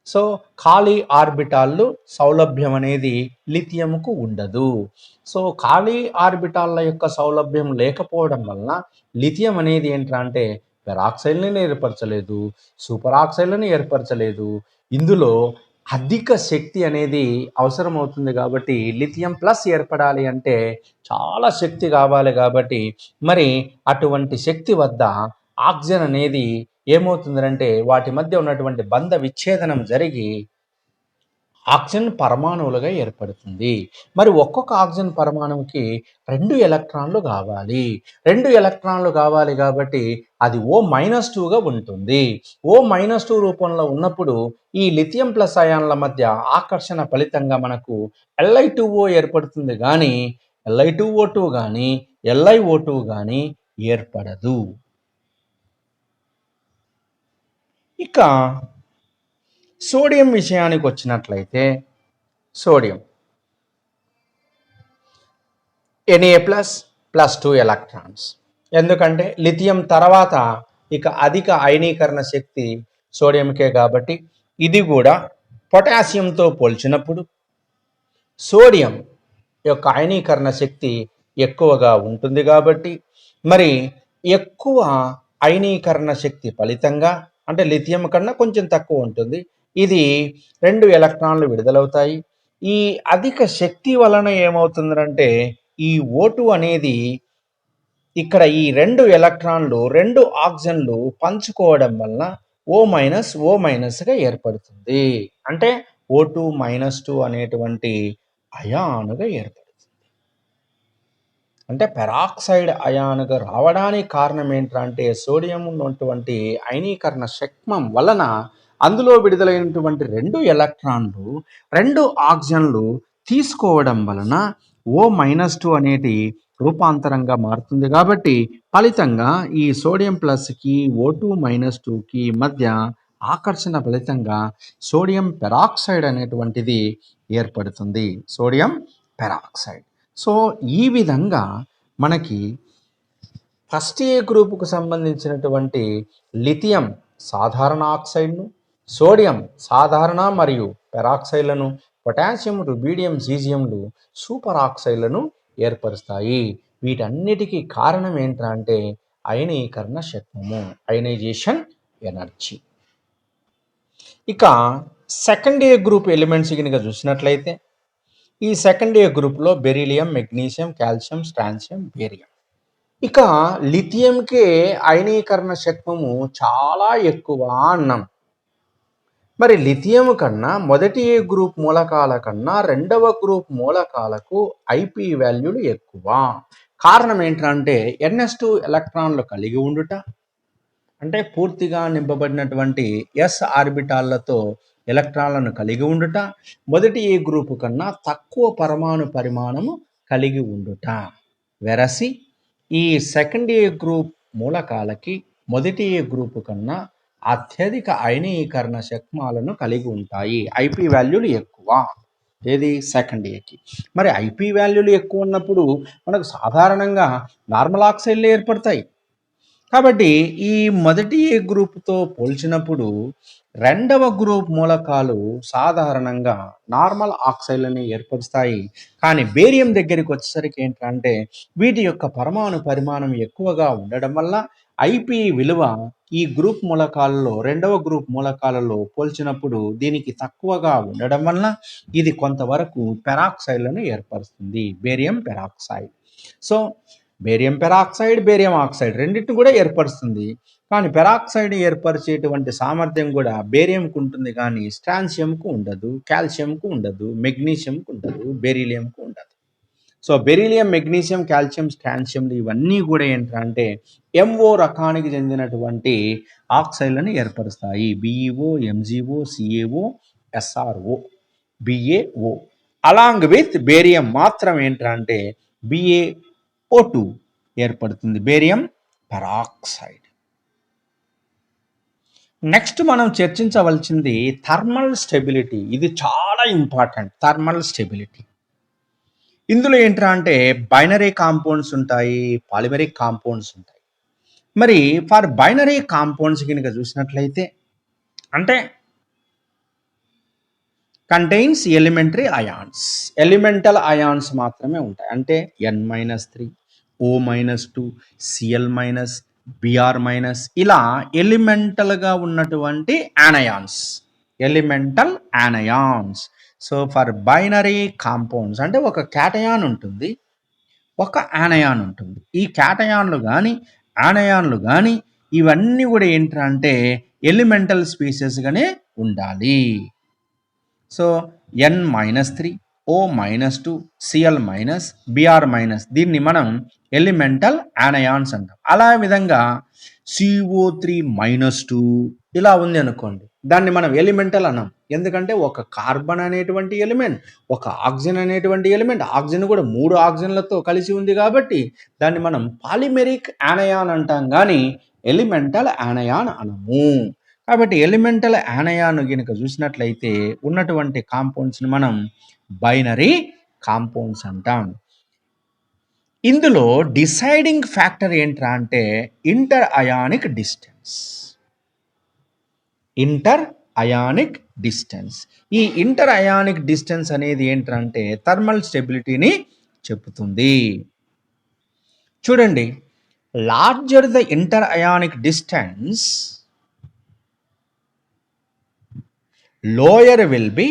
సో ఖాళీ ఆర్బిటాళ్ళు సౌలభ్యం అనేది లిథియంకు ఉండదు. సో ఖాళీ ఆర్బిటాల్ల యొక్క సౌలభ్యం లేకపోవడం వలన లిథియం అనేది ఏంటంటే పెరాక్సైడ్లను ఏర్పరచలేదు, సూపర్ ఆక్సైడ్లను ఏర్పరచలేదు. ఇందులో అధిక శక్తి అనేది అవసరమవుతుంది కాబట్టి లిథియం ప్లస్ ఏర్పడాలి అంటే చాలా శక్తి కావాలి కాబట్టి మరి అటువంటి శక్తి వద్ద ఆక్సిజన్ అనేది ఏమవుతుందంటే వాటి మధ్య ఉన్నటువంటి బంధ విచ్ఛేదనం జరిగి ఆక్సిజన్ పరమాణువులుగా ఏర్పడుతుంది. మరి ఒక్కొక్క ఆక్సిజన్ పరమాణువుకి 2 ఎలక్ట్రాన్లు కావాలి. 2 ఎలక్ట్రాన్లు కావాలి కాబట్టి అది O-2గా ఉంటుంది. O-2 రూపంలో ఉన్నప్పుడు ఈ లిథియం ప్లస్ అయాన్ల మధ్య ఆకర్షణ ఫలితంగా మనకు Li2O ఏర్పడుతుంది కానీ Li2O2 కానీ LiO2 కానీ ఏర్పడదు. ఇక సోడియం విషయానికి వచ్చినట్లయితే సోడియం Na++2 ఎలక్ట్రాన్స్. ఎందుకంటే లిథియం తర్వాత ఇక అధిక అయనీకరణ శక్తి సోడియంకే కాబట్టి ఇది కూడా పొటాషియంతో పోల్చినప్పుడు సోడియం యొక్క అయనీకరణ శక్తి ఎక్కువగా ఉంటుంది కాబట్టి మరి ఎక్కువ అయనీకరణ శక్తి ఫలితంగా అంటే లిథియం కన్నా కొంచెం తక్కువ ఉంటుంది. ఇది 2 ఎలక్ట్రాన్లు విడుదలవుతాయి. ఈ అధిక శక్తి వలన ఏమవుతుందంటే ఈ O2 అనేది ఇక్కడ ఈ 2 ఎలక్ట్రాన్లు 2 ఆక్సిజన్లు పంచుకోవడం వలన O-గా ఏర్పడుతుంది. అంటే O2-2 అనేటువంటి అయానుగా ఏర్పడుతుంది. అంటే పెరాక్సైడ్ అయానుగా రావడానికి కారణం ఏంటంటే సోడియం ఉన్నటువంటి అయనీకరణ శక్మం వలన అందులో విడుదలైనటువంటి 2 ఎలక్ట్రాన్లు 2 ఆక్సిజన్లు తీసుకోవడం వలన O-2 అనేది రూపాంతరంగా మారుతుంది కాబట్టి ఫలితంగా ఈ సోడియం ప్లస్కి O2-2కి మధ్య ఆకర్షణ ఫలితంగా సోడియం పెరాక్సైడ్ అనేటువంటిది ఏర్పడుతుంది. Sodium peroxide. సో ఈ విధంగా మనకి ఫస్ట్ ఏ గ్రూపుకు సంబంధించినటువంటి లిథియం సాధారణ ఆక్సైడ్ను, సోడియం సాధారణ మరియు పెరాక్సైడ్లను, పొటాషియం, రుబీడియం, సీజియంలు సూపర్ ఆక్సైడ్లను ఏర్పరుస్తాయి. వీటన్నిటికీ కారణం ఏంటంటే అయనీకరణ శక్మము, అయనైజేషన్ ఎనర్జీ. ఇక సెకండ్ ఏ గ్రూప్ ఎలిమెంట్స్ కనుక చూసినట్లయితే ఈ సెకండ్ ఏ గ్రూప్లో beryllium, magnesium, calcium, strontium, barium. ఇక లిథియంకే అయనీకరణ శక్తము చాలా ఎక్కువ అన్నాం. మరి లిథియం కన్నా మొదటి ఏ గ్రూప్ మూలకాల కన్నా రెండవ గ్రూప్ మూలకాలకు ఐపీ వాల్యూలు ఎక్కువ. కారణం ఏంటంటే NS2 ఎలక్ట్రాన్లు కలిగి ఉండుట, అంటే పూర్తిగా నింపబడినటువంటి ఎస్ ఆర్బిటాళ్లతో ఎలక్ట్రాన్లను కలిగి ఉండుట, మొదటి ఏ గ్రూపు కన్నా తక్కువ పరమాణు పరిమాణము కలిగి ఉండుట. వెరసి ఈ సెకండ్ ఏ గ్రూప్ మూలకాలకి మొదటి ఏ గ్రూపు కన్నా అత్యధిక అయనీకరణ శక్మాలను కలిగి ఉంటాయి. ఐపీ వాల్యూలు ఎక్కువ ఏది సెకండ్ ఏకి. మరి ఐపీ వాల్యూలు ఎక్కువ ఉన్నప్పుడు మనకు సాధారణంగా నార్మల్ ఆక్సైడ్లు ఏర్పడతాయి. కాబట్టి ఈ మొదటి ఏ గ్రూప్తో పోల్చినప్పుడు రెండవ గ్రూప్ మూలకాలు సాధారణంగా నార్మల్ ఆక్సైడ్లని ఏర్పరుస్తాయి. కానీ బేరియం దగ్గరికి వచ్చేసరికి ఏంటంటే వీటి యొక్క పరమాణు పరిమాణం ఎక్కువగా ఉండడం వల్ల ఐపీ విలువ ఈ గ్రూప్ మూలకాలలో రెండవ గ్రూప్ మూలకాలలో పోల్చినప్పుడు దీనికి తక్కువగా ఉండడం వల్ల ఇది కొంతవరకు పెరాక్సైడ్లను ఏర్పరుస్తుంది, barium peroxide. So barium peroxide, barium oxide రెండింటిని కూడా ఏర్పరుస్తుంది. కానీ పెరాక్సైడ్ ఏర్పరిచేటువంటి సామర్థ్యం కూడా బేరియంకు ఉంటుంది, కానీ స్ట్రాన్షియంకు ఉండదు, కాల్షియంకు ఉండదు, మెగ్నీషియంకు ఉండదు, బెరీలియంకు ఉండదు. సో బెరీలియం, మెగ్నీషియం, కాల్షియం, స్ట్రాన్షియంలు ఇవన్నీ కూడా ఏంటంటే MO రకానికి చెందినటువంటి ఆక్సైడ్లను ఏర్పరుస్తాయి. BeO, MgO, CaO, SrO, BaO. Along with barium మాత్రం ఏంటంటే BaO2 ఏర్పడుతుంది, బేరియం పెరాక్సైడ్. నెక్స్ట్ మనం చర్చించవలసింది థర్మల్ స్టెబిలిటీ. ఇది చాలా ఇంపార్టెంట్, థర్మల్ స్టెబిలిటీ. ఇందులో ఏంట్రా అంటే బైనరీ కాంపౌండ్స్ ఉంటాయి, పాలిమరిక్ కాంపౌండ్స్ ఉంటాయి. మరి ఫర్ బైనరీ కాంపౌండ్స్ కనుక చూసినట్లయితే అంటే contains elementary ions, elemental ions మాత్రమే ఉంటాయి. అంటే N-3, O-2, Cl-, Br-, ఇలా ఎలిమెంటల్గా ఉన్నటువంటి anions, elemental anions. So for binary compounds అంటే ఒక క్యాటయాన్ ఉంటుంది, ఒక యానయాన్ ఉంటుంది. ఈ క్యాటయాన్లు కానీ యానయాన్లు కానీ ఇవన్నీ కూడా ఏంటంటే ఎలిమెంటల్ స్పీసెస్గానే ఉండాలి. So N-3, O-2, Cl-, Br-, దీన్ని మనం ఎలిమెంటల్ యానయాన్స్ అంటాం. అలా విధంగా CO3-2 ఇలా ఉంది అనుకోండి, దాన్ని మనం ఎలిమెంటల్ అన్నాం. ఎందుకంటే ఒక కార్బన్ అనేటువంటి ఎలిమెంట్, ఒక ఆక్సిజన్ అనేటువంటి ఎలిమెంట్, ఆక్సిజన్ కూడా 3 ఆక్సిజన్లతో కలిసి ఉంది కాబట్టి దాన్ని మనం పాలిమెరిక్ యానయాన్ అంటాం, కానీ ఎలిమెంటల్ యానయాన్ అనము. కాబట్టి ఎలిమెంటల్ యానయాన్ కనుక చూసినట్లయితే ఉన్నటువంటి కాంపౌండ్స్ని మనం బైనరీ కాంపౌండ్స్ అంటాం. ఇందులో డిసైడింగ్ ఫ్యాక్టర్ ఏంట్రా అంటే inter ionic distance. Interionic distance, ఈ ఇంటర్ అయానిక్ డిస్టెన్స్ అనేది ఏంటంటే థర్మల్ స్టెబిలిటీని చెబుతుంది. చూడండి, larger the inter ionic distance, lower will be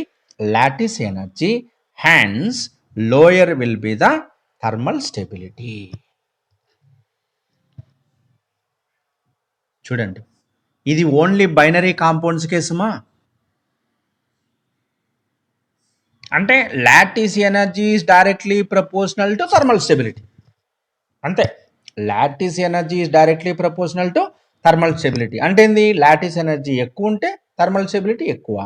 lattice energy, hence lower will be the thermal stability. చూడండి, ఇది ఓన్లీ బైనరీ కాంపౌండ్స్ కేసుమా? అంటే lattice energy is directly proportional to thermal stability. అంతే, lattice energy is directly proportional to thermal stability. అంటే ఏంది? Lattice energy ఎక్కువ ఉంటే thermal stability ఎక్కువ,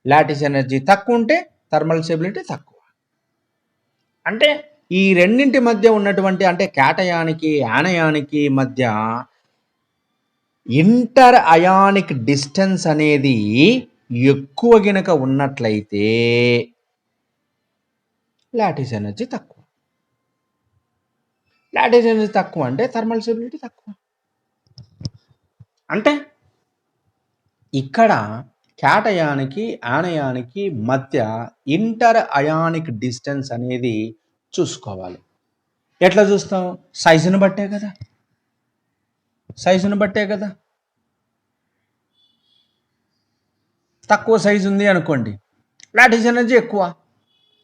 లాటిస్ ఎనర్జీ తక్కువ ఉంటే థర్మల్ స్టెబిలిటీ తక్కువ. అంటే ఈ రెండింటి మధ్య ఉన్నటువంటి, అంటే క్యాటయానికి యానయానికి మధ్య ఇంటర్ అయానిక్ డిస్టెన్స్ అనేది ఎక్కువ గనక ఉన్నట్లయితే లాటిస్ ఎనర్జీ తక్కువ. లాటిస్ ఎనర్జీ తక్కువ అంటే థర్మల్ స్టెబిలిటీ తక్కువ. అంటే ఇక్కడ క్యాటయానికి యానయానికి మధ్య ఇంటర్ అయానిక్ డిస్టెన్స్ అనేది చూసుకోవాలి. ఎట్లా చూస్తాం? సైజును బట్టే కదా, సైజును బట్టే కదా. తక్కువ సైజు ఉంది అనుకోండి, లాటిస్ ఎనర్జీ ఎక్కువ.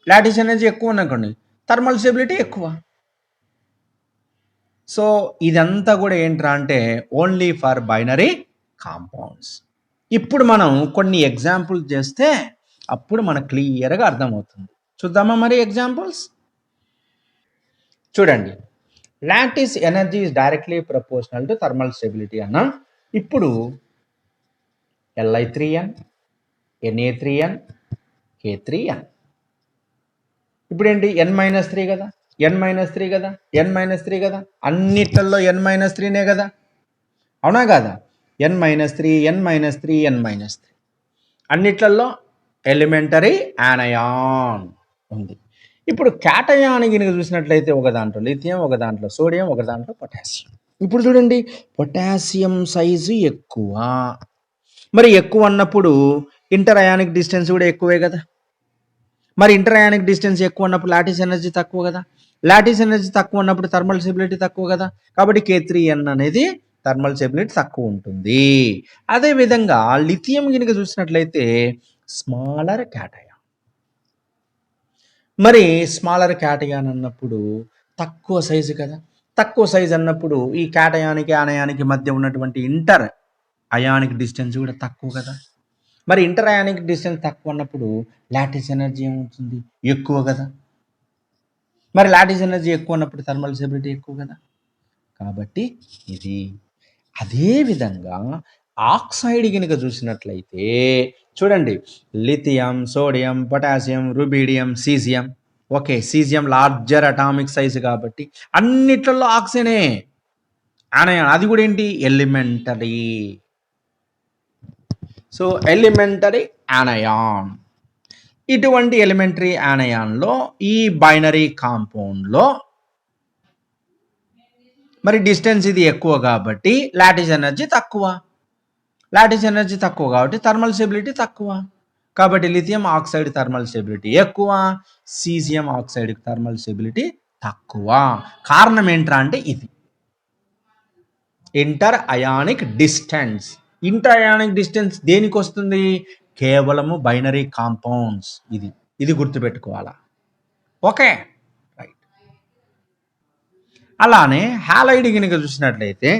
లాటిస్ ఎనర్జీ ఎక్కువ ఉందనుకోండి, థర్మల్ స్టెబిలిటీ ఎక్కువ. సో ఇదంతా కూడా ఏంట్రా అంటే ఓన్లీ ఫర్ బైనరీ కాంపౌండ్స్. ఇప్పుడు మనం కొన్ని ఎగ్జాంపుల్స్ చేస్తే అప్పుడు మనకు క్లియర్గా అర్థమవుతుంది. చూద్దామా మరి ఎగ్జాంపుల్స్? చూడండి, lattice energy is directly proportional to thermal stability అన్న. ఇప్పుడు Li3n, Na3n, K3n. ఇప్పుడు ఏంటి n-3 కదా, n-3 కదా, n-3 కదా, అన్నిట్లలో n-3నే కదా, అవునా కదా? n-3, n-3, n-3 అన్నిట్లలో ఎలిమెంటరీ యానయాన్ ఉంది. ఇప్పుడు క్యాటయాన్ గినక చూసినట్లయితే ఒక దాంట్లో లిథియం, ఒక దాంట్లో సోడియం, ఒక దాంట్లో పొటాషియం. ఇప్పుడు చూడండి, పొటాషియం సైజు ఎక్కువ. మరి ఎక్కువ అన్నప్పుడు ఇంటర్ అయానిక్ డిస్టెన్స్ కూడా ఎక్కువే కదా. మరి ఇంటర్ అయానిక్ డిస్టెన్స్ ఎక్కువ ఉన్నప్పుడు లాటిస్ ఎనర్జీ తక్కువ కదా. లాటిస్ ఎనర్జీ తక్కువ ఉన్నప్పుడు థర్మల్ స్టెబిలిటీ తక్కువ కదా. కాబట్టి K3n అనేది థర్మల్ స్టెబిలిటీ తక్కువ ఉంటుంది. అదేవిధంగా లిథియం గినక చూసినట్లయితే స్మాలర్ క్యాటయాన్. మరి స్మాలర్ క్యాటయాన్ అన్నప్పుడు తక్కువ సైజు కదా. తక్కువ సైజు అన్నప్పుడు ఈ క్యాటయానికి ఆనయానికి మధ్య ఉన్నటువంటి ఇంటర్ అయానిక్ డిస్టెన్స్ కూడా తక్కువ కదా. మరి ఇంటర్ అయానిక్ డిస్టెన్స్ తక్కువ అన్నప్పుడు లాటిస్ ఎనర్జీ ఏమవుతుంది? ఎక్కువ కదా. మరి లాటిస్ ఎనర్జీ ఎక్కువ ఉన్నప్పుడు థర్మల్ స్టెబిలిటీ ఎక్కువ కదా. కాబట్టి ఇది అదేవిధంగా ఆక్సైడ్ కనుక చూసినట్లయితే చూడండి, lithium, sodium, potassium, rubidium, caesium. Okay, caesium larger atomic size కాబట్టి అన్నిట్లలో ఆక్సిజనే ఆనయాన్. అది కూడా ఏంటి? ఎలిమెంటరీ. So elementary యానయాన్. ఇటువంటి ఎలిమెంటరీ యానయాన్లో ఈ బైనరీ కాంపౌండ్లో మరి డిస్టెన్స్ ఇది ఎక్కువ కాబట్టి లాటిస్ ఎనర్జీ తక్కువ. లాటిస్ ఎనర్జీ తక్కువ కాబట్టి థర్మల్ స్టెబిలిటీ తక్కువ. కాబట్టి లిథియం ఆక్సైడ్ థర్మల్ స్టెబిలిటీ ఎక్కువ, సీజియం ఆక్సైడ్ థర్మల్ స్టెబిలిటీ తక్కువ. కారణం ఏంట్రా అంటే ఇది interionic distance. Interionic distance దేనికి వస్తుంది? కేవలము బైనరీ కాంపౌండ్స్. ఇది గుర్తుపెట్టుకోవాలా. Okay, right. అలానే హ్యాలైడ్ కనుక చూసినట్లయితే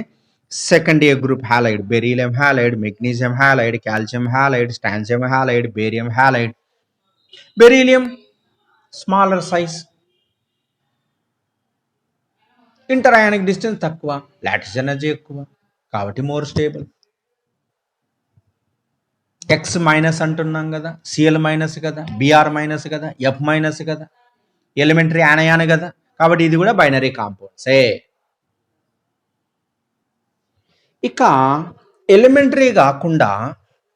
second A group halide, beryllium halide, magnesium halide, calcium halide, strontium halide, barium halide. Beryllium smaller size, interionic distance తక్కువ, lattice energy ఎక్కువ కాబట్టి మోర్ స్టేబుల్. ఎక్స్ మైనస్ అంటున్నాం కదా, సిఎల్ మైనస్ కదా, Br minus కదా, F minus కదా, elementary anion కదా. కాబట్టి ఇది కూడా బైనరీ కాంపౌండ్సే. ఇక ఎలిమెంటరీ కాకుండా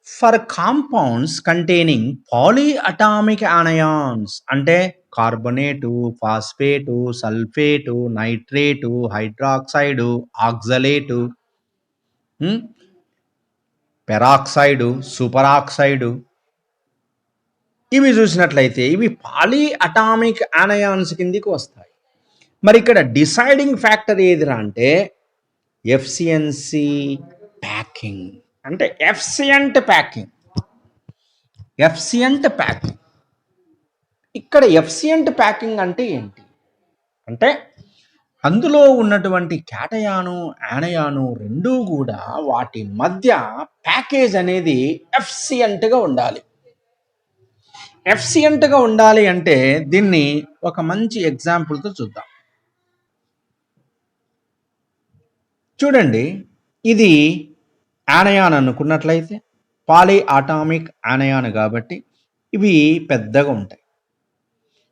for compounds containing polyatomic anions అంటే carbonate, phosphate, sulphate, nitrate, hydroxide, oxalate, peroxide, superoxide, ఇవి చూసినట్లయితే ఇవి పాలీ అటామిక్ యానయాన్స్ కిందికి వస్తాయి. మరి ఇక్కడ డిసైడింగ్ ఫ్యాక్టర్ ఏదిరా అంటే ఎఫిషియన్సీ ప్యాకింగ్. అంటే ఎఫిషియంట్ ప్యాకింగ్. Efficient packing. ఇక్కడ ఎఫిషియంట్ ప్యాకింగ్ అంటే ఏంటి అంటే అందులో ఉన్నటువంటి క్యాటయాను, యానయాను రెండూ కూడా వాటి మధ్య ప్యాకేజ్ అనేది ఎఫిషియంట్గా ఉండాలి. ఎఫిషియంట్గా ఉండాలి అంటే దీన్ని ఒక మంచి ఎగ్జాంపుల్తో చూద్దాం. చూడండి, ఇది యానయాన్ అనుకున్నట్లయితే పాలీ అటామిక్ యానయాన్ కాబట్టి ఇవి పెద్దగా ఉంటాయి.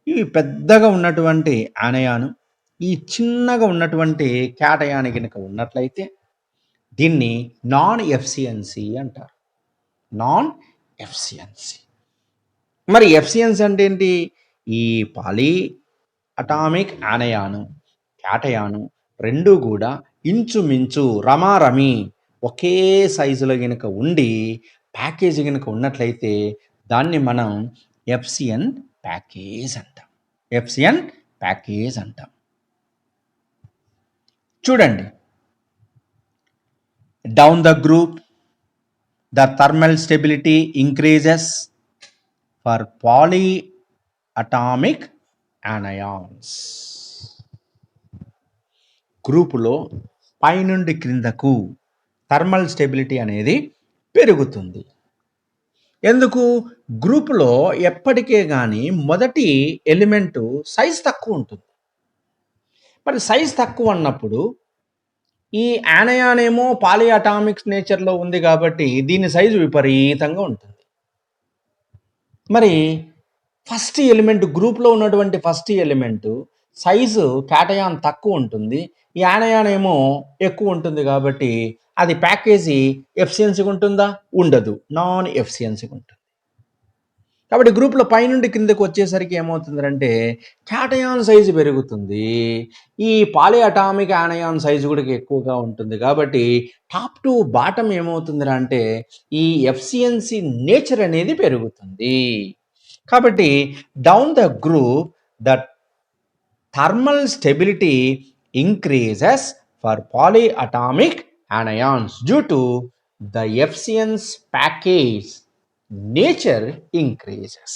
ఇవి పెద్దగా ఉన్నటువంటి యానయాను ఈ చిన్నగా ఉన్నటువంటి క్యాటయాన్ కనుక ఉన్నట్లయితే దీన్ని నాన్ ఎఫిషియన్సీ అంటారు. Non efficiency. మరి ఎఫిషియన్సీ అంటే ఏంటి? ఈ పాలీ అటామిక్ యానయాను, క్యాటయాను రెండు కూడా ఇంచుమించు రమారమి ఒకే సైజులో కనుక ఉండి ప్యాకేజ్ కనుక ఉన్నట్లయితే దాన్ని మనం ఎఫిషియెంట్ ప్యాకేజ్ అంటాం. ఎఫిషియెంట్ ప్యాకేజ్ అంటాం. చూడండి, down the group the thermal stability increases for polyatomic anions. గ్రూపులో పైనుండి క్రిందకు థర్మల్ స్టెబిలిటీ అనేది పెరుగుతుంది. ఎందుకు? గ్రూపులో ఎప్పటికే కానీ మొదటి ఎలిమెంటు సైజ్ తక్కువ ఉంటుంది. మరి సైజ్ తక్కువ అన్నప్పుడు ఈ యానయాన్ ఏమో పాలీ అటామిక్స్ నేచర్లో ఉంది కాబట్టి దీని సైజు విపరీతంగా ఉంటుంది. మరి ఫస్ట్ ఎలిమెంట్ గ్రూప్లో ఉన్నటువంటి ఫస్ట్ ఎలిమెంటు సైజు క్యాటయాన్ తక్కువ ఉంటుంది, ఈ యానయాన్ ఏమో ఎక్కువ ఉంటుంది కాబట్టి అది ప్యాకేజీ ఎఫిషియన్సీగా ఉంటుందా? ఉండదు, నాన్ ఎఫిషియన్సీగా ఉంటుంది. కాబట్టి గ్రూప్లో పైనుండి కిందకు వచ్చేసరికి ఏమవుతుందంటే క్యాటయాన్ సైజు పెరుగుతుంది, ఈ పాలీ అటామిక్ యానయాన్ సైజు కూడా ఎక్కువగా ఉంటుంది. కాబట్టి టాప్ టు బాటమ్ ఏమవుతుంది అంటే ఈ ఎఫిషియన్సీ నేచర్ అనేది పెరుగుతుంది. కాబట్టి down the group the thermal stability increases for polyatomic anions due to the efficiency package nature increases.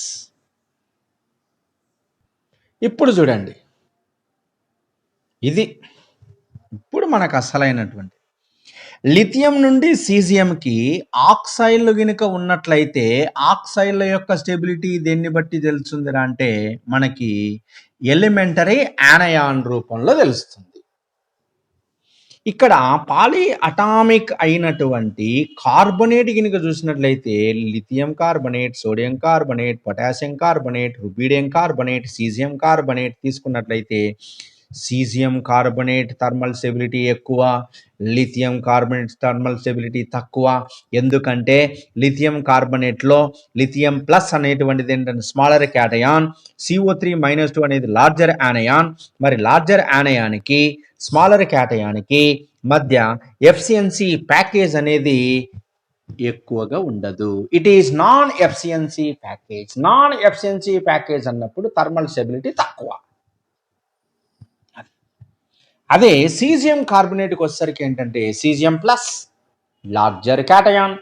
ఇప్పుడు చూడండి, ఇది ఇప్పుడు మనకు అసలైనటువంటి లిథియం నుండి సీజియంకి ఆక్సైడ్లు గినుక ఉన్నట్లయితే ఆక్సైడ్ల యొక్క స్టెబిలిటీ దేన్ని బట్టి తెలుస్తుందిరా అంటే మనకి ఎలిమెంటరీ యానయాన్ రూపంలో తెలుస్తుంది. ఇక్కడ పాలీ అటామిక్ అయినటువంటి కార్బొనేట్ గినుక చూసినట్లయితే lithium carbonate, sodium carbonate, potassium carbonate, rubidium carbonate, caesium carbonate తీసుకున్నట్లయితే సీజియం కార్బొనేట్ థర్మల్ స్టెబిలిటీ ఎక్కువ, లిథియం కార్బొనేట్ థర్మల్ స్టెబిలిటీ తక్కువ. ఎందుకంటే లిథియం కార్బొనేట్లో లిథియం ప్లస్ అనేటువంటిది ఏంటంటే స్మాలర్ క్యాటయాన్, CO3-2 అనేది లార్జర్ యానయాన్. మరి లార్జర్ యానయానికి స్మాలర్ క్యాటయానికి మధ్య ఎఫిషియన్సీ ప్యాకేజ్ అనేది ఎక్కువగా ఉండదు. It is non efficiency package. Non efficiency package అన్నప్పుడు థర్మల్ స్టెబిలిటీ తక్కువ. అదే సీజియం కార్బొనేట్కి వచ్చేసరికి ఏంటంటే caesium plus larger cation,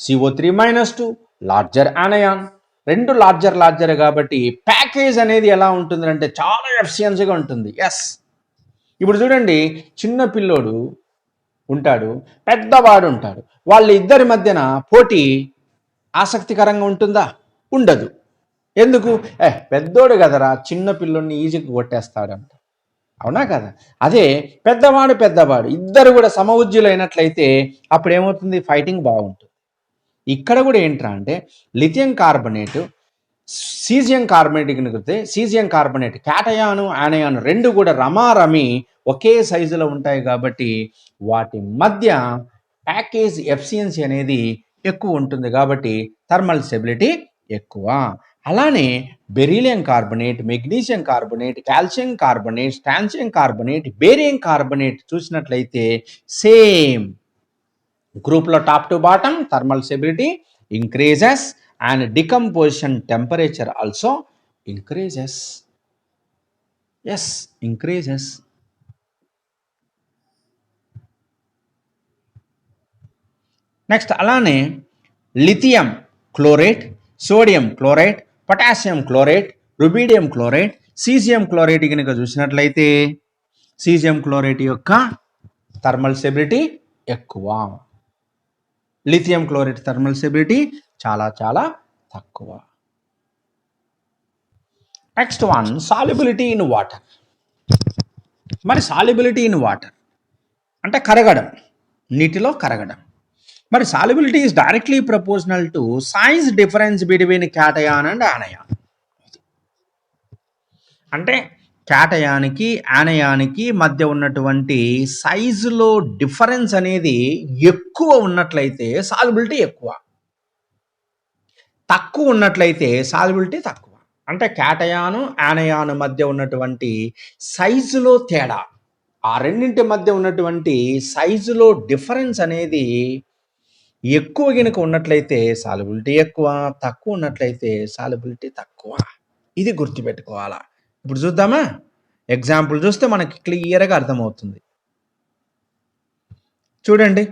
CO3-2 larger యానయాన్, రెండు లార్జర్ కాబట్టి ప్యాకేజ్ అనేది ఎలా ఉంటుందంటే చాలా ఎఫిషియన్సీగా ఉంటుంది. ఎస్, ఇప్పుడు చూడండి, చిన్న పిల్లోడు ఉంటాడు, పెద్దవాడు ఉంటాడు, వాళ్ళ ఇద్దరి మధ్యన పోటీ ఆసక్తికరంగా ఉంటుందా? ఉండదు. ఎందుకు? పెద్దోడు కదరా, చిన్న పిల్లోడిని ఈజీగా కొట్టేస్తాడంట, అవునా కదా? అదే పెద్దవాడు ఇద్దరు కూడా సమవుజ్యులైనట్లయితే అప్పుడు ఏమవుతుంది? ఫైటింగ్ బాగుంటుంది. ఇక్కడ కూడా ఏంట్రా అంటే లిథియం కార్బొనేట్ సీజియం కార్బొనేట్ కనుక సీజియం కార్బొనేట్ క్యాటయాను యానయాను రెండు కూడా రమారమి ఒకే సైజులో ఉంటాయి కాబట్టి వాటి మధ్య ప్యాకేజ్ ఎఫిషియన్సీ అనేది ఎక్కువ ఉంటుంది కాబట్టి థర్మల్ స్టెబిలిటీ ఎక్కువ. అలానే beryllium carbonate, magnesium carbonate, calcium carbonate, strontium carbonate, barium carbonate చూసినట్లయితే సేమ్ గ్రూప్లో top to bottom thermal stability increases and decomposition temperature also increases. Yes, increases. Next, alane lithium chlorate, sodium chlorate, potassium chlorate, rubidium chlorate, cesium chlorate గనుక చూసినట్లయితే cesium chlorate యొక్క thermal stability ఎక్కువ, lithium chloride thermal stability చాలా చాలా తక్కువ. Next one solubility in water. మరి solubility in water అంటే కరగడం, నీటిలో కరగడం. మరి solubility is directly proportional to size difference between cation and యానయాన్. అంటే క్యాటయానికి యానయానికి మధ్య ఉన్నటువంటి సైజులో డిఫరెన్స్ అనేది ఎక్కువ ఉన్నట్లయితే సాల్యుబిలిటీ ఎక్కువ, తక్కువ ఉన్నట్లయితే సాల్యుబిలిటీ తక్కువ. అంటే క్యాటయాను యానయాను మధ్య ఉన్నటువంటి సైజులో తేడా, ఆ రెండింటి మధ్య ఉన్నటువంటి సైజులో డిఫరెన్స్ అనేది ఎక్కువ కనుక ఉన్నట్లయితే సాల్యుబిలిటీ ఎక్కువ, తక్కువ ఉన్నట్లయితే సాల్యుబిలిటీ తక్కువ. ఇది గుర్తుపెట్టుకోవాలా. ఇప్పుడు చూద్దామా, ఎగ్జాంపుల్ చూస్తే మనకి క్లియర్గా అర్థమవుతుంది. చూడండి,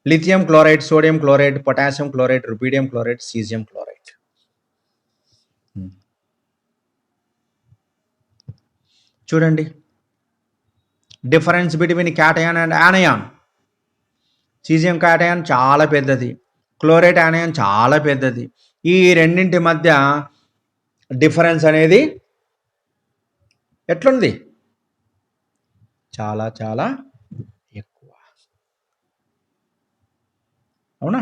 lithium chloride, sodium chloride, potassium chloride, rubidium chloride, caesium chloride. చూడండి, difference between cation and anion. Caesium cation చాలా పెద్దది, క్లోరైడ్ యానయాన్ చాలా పెద్దది. ఈ రెండింటి మధ్య డిఫరెన్స్ అనేది ఎట్లుంది? చాలా చాలా ఎక్కువ. అవునా?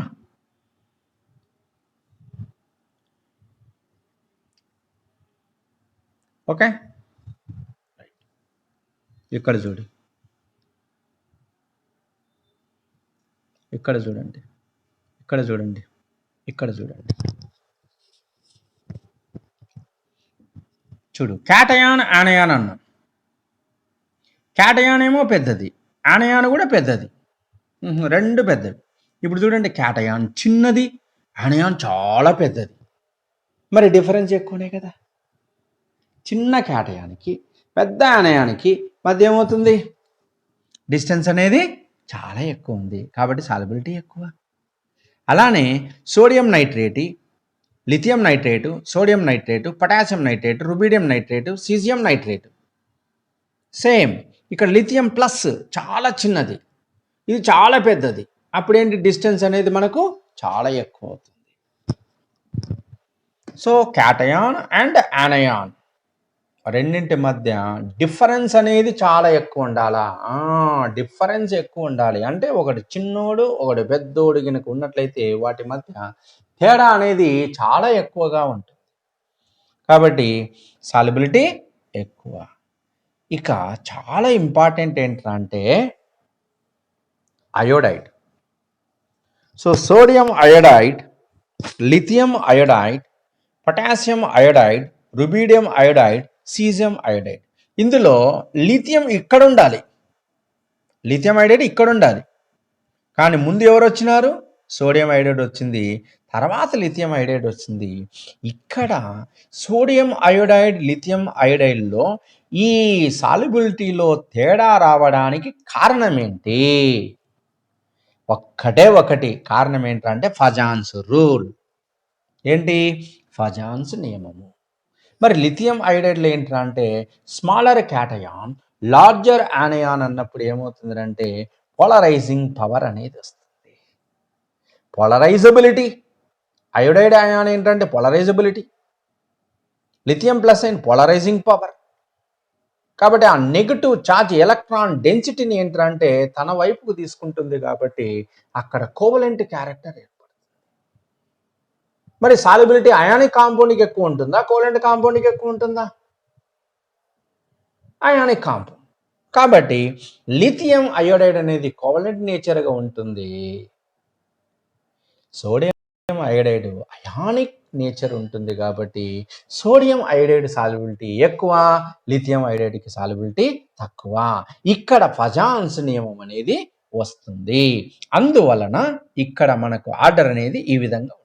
ఓకే, ఇక్కడ చూడు, ఇక్కడ చూడండి, ఇక్కడ చూడండి, ఇక్కడ చూడండి. చూడు, క్యాటయాన్ యానయాన్ అన్నాం. క్యాటయాన్ ఏమో పెద్దది, యానయాన్ కూడా పెద్దది, రెండు పెద్దవి. ఇప్పుడు చూడండి, క్యాటయాన్ చిన్నది, యానయాన్ చాలా పెద్దది. మరి డిఫరెన్స్ ఎక్కువనే కదా. చిన్న క్యాటయానికి పెద్ద యానయానికి మధ్య ఏమవుతుంది? డిస్టెన్స్ అనేది చాలా ఎక్కువ ఉంది, కాబట్టి సాల్యుబిలిటీ ఎక్కువ. అలానే sodium nitrate, lithium nitrate, sodium nitrate, potassium nitrate, rubidium nitrate, caesium nitrate. Same ఇక్కడ లిథియం ప్లస్ చాలా చిన్నది, ఇది చాలా పెద్దది. అప్పుడేంటి? డిస్టెన్స్ అనేది మనకు చాలా ఎక్కువ అవుతుంది. సో క్యాటయాన్ అండ్ యానయాన్ రెండింటి మధ్య డిఫరెన్స్ అనేది చాలా ఎక్కువ ఉండాలా? డిఫరెన్స్ ఎక్కువ ఉండాలి. అంటే ఒకటి చిన్నోడు ఒకటి పెద్దోడు కనుక ఉన్నట్లయితే వాటి మధ్య తేడా అనేది చాలా ఎక్కువగా ఉంటుంది, కాబట్టి సాల్యుబిలిటీ ఎక్కువ. ఇక చాలా ఇంపార్టెంట్ ఏంటంటే iodide. So sodium iodide, lithium iodide, potassium iodide, rubidium iodide, caesium iodide. ఇందులో లిథియం ఇక్కడ ఉండాలి, లిథియం అయోడైడ్ ఇక్కడ ఉండాలి. కానీ ముందు ఎవరు వచ్చినారు? సోడియం అయోడైడ్ వచ్చింది, తర్వాత లిథియం అయోడైడ్ వచ్చింది. ఇక్కడ సోడియం అయోడైడ్, లిథియం అయోడైడ్లో ఈ సాల్యుబిలిటీలో తేడా రావడానికి కారణం ఏంటి? ఒక్కటే ఒకటి కారణం ఏంటంటే ఫజాన్స్ రూల్. ఏంటి? ఫజాన్స్ నియమము. మరి లిథియం అయోడైడ్లో ఏంటంటే స్మాలర్ క్యాటయాన్ లార్జర్ యానయాన్ అన్నప్పుడు ఏమవుతుందంటే పోలరైజింగ్ పవర్ అనేది వస్తుంది. పోలరైజబిలిటీ, అయోడైడ్ అయాన్ ఏంటంటే పోలరైజబిలిటీ, లిథియం ప్లస్ అయిన పోలరైజింగ్ పవర్. కాబట్టి ఆ నెగటివ్ ఛార్జ్ ఎలక్ట్రాన్ డెన్సిటీని ఏంటంటే తన వైపుకు తీసుకుంటుంది, కాబట్టి అక్కడ కోవలెంట్ క్యారెక్టర్ ఏర్పడుతుంది. మరి సాల్యుబిలిటీ అయానిక్ కాంపౌండ్కి ఎక్కువ ఉంటుందా, కోవలెంట్ కాంపౌండ్కి ఎక్కువ ఉంటుందా? Ionic compound. కాబట్టి లిథియం అయోడైడ్ అనేది కోవలెంట్ నేచర్గా ఉంటుంది, సోడియం అయోడైడ్ అయానిక్ నేచర్ ఉంటుంది. కాబట్టి సోడియం అయోడైడ్ సాల్యుబిలిటీ ఎక్కువ, లిథియం అయోడైడ్కి సాల్యుబిలిటీ తక్కువ. ఇక్కడ ఫజాన్స్ నియమం అనేది వస్తుంది. అందువలన ఇక్కడ మనకు ఆర్డర్ అనేది ఈ విధంగా ఉంటుంది.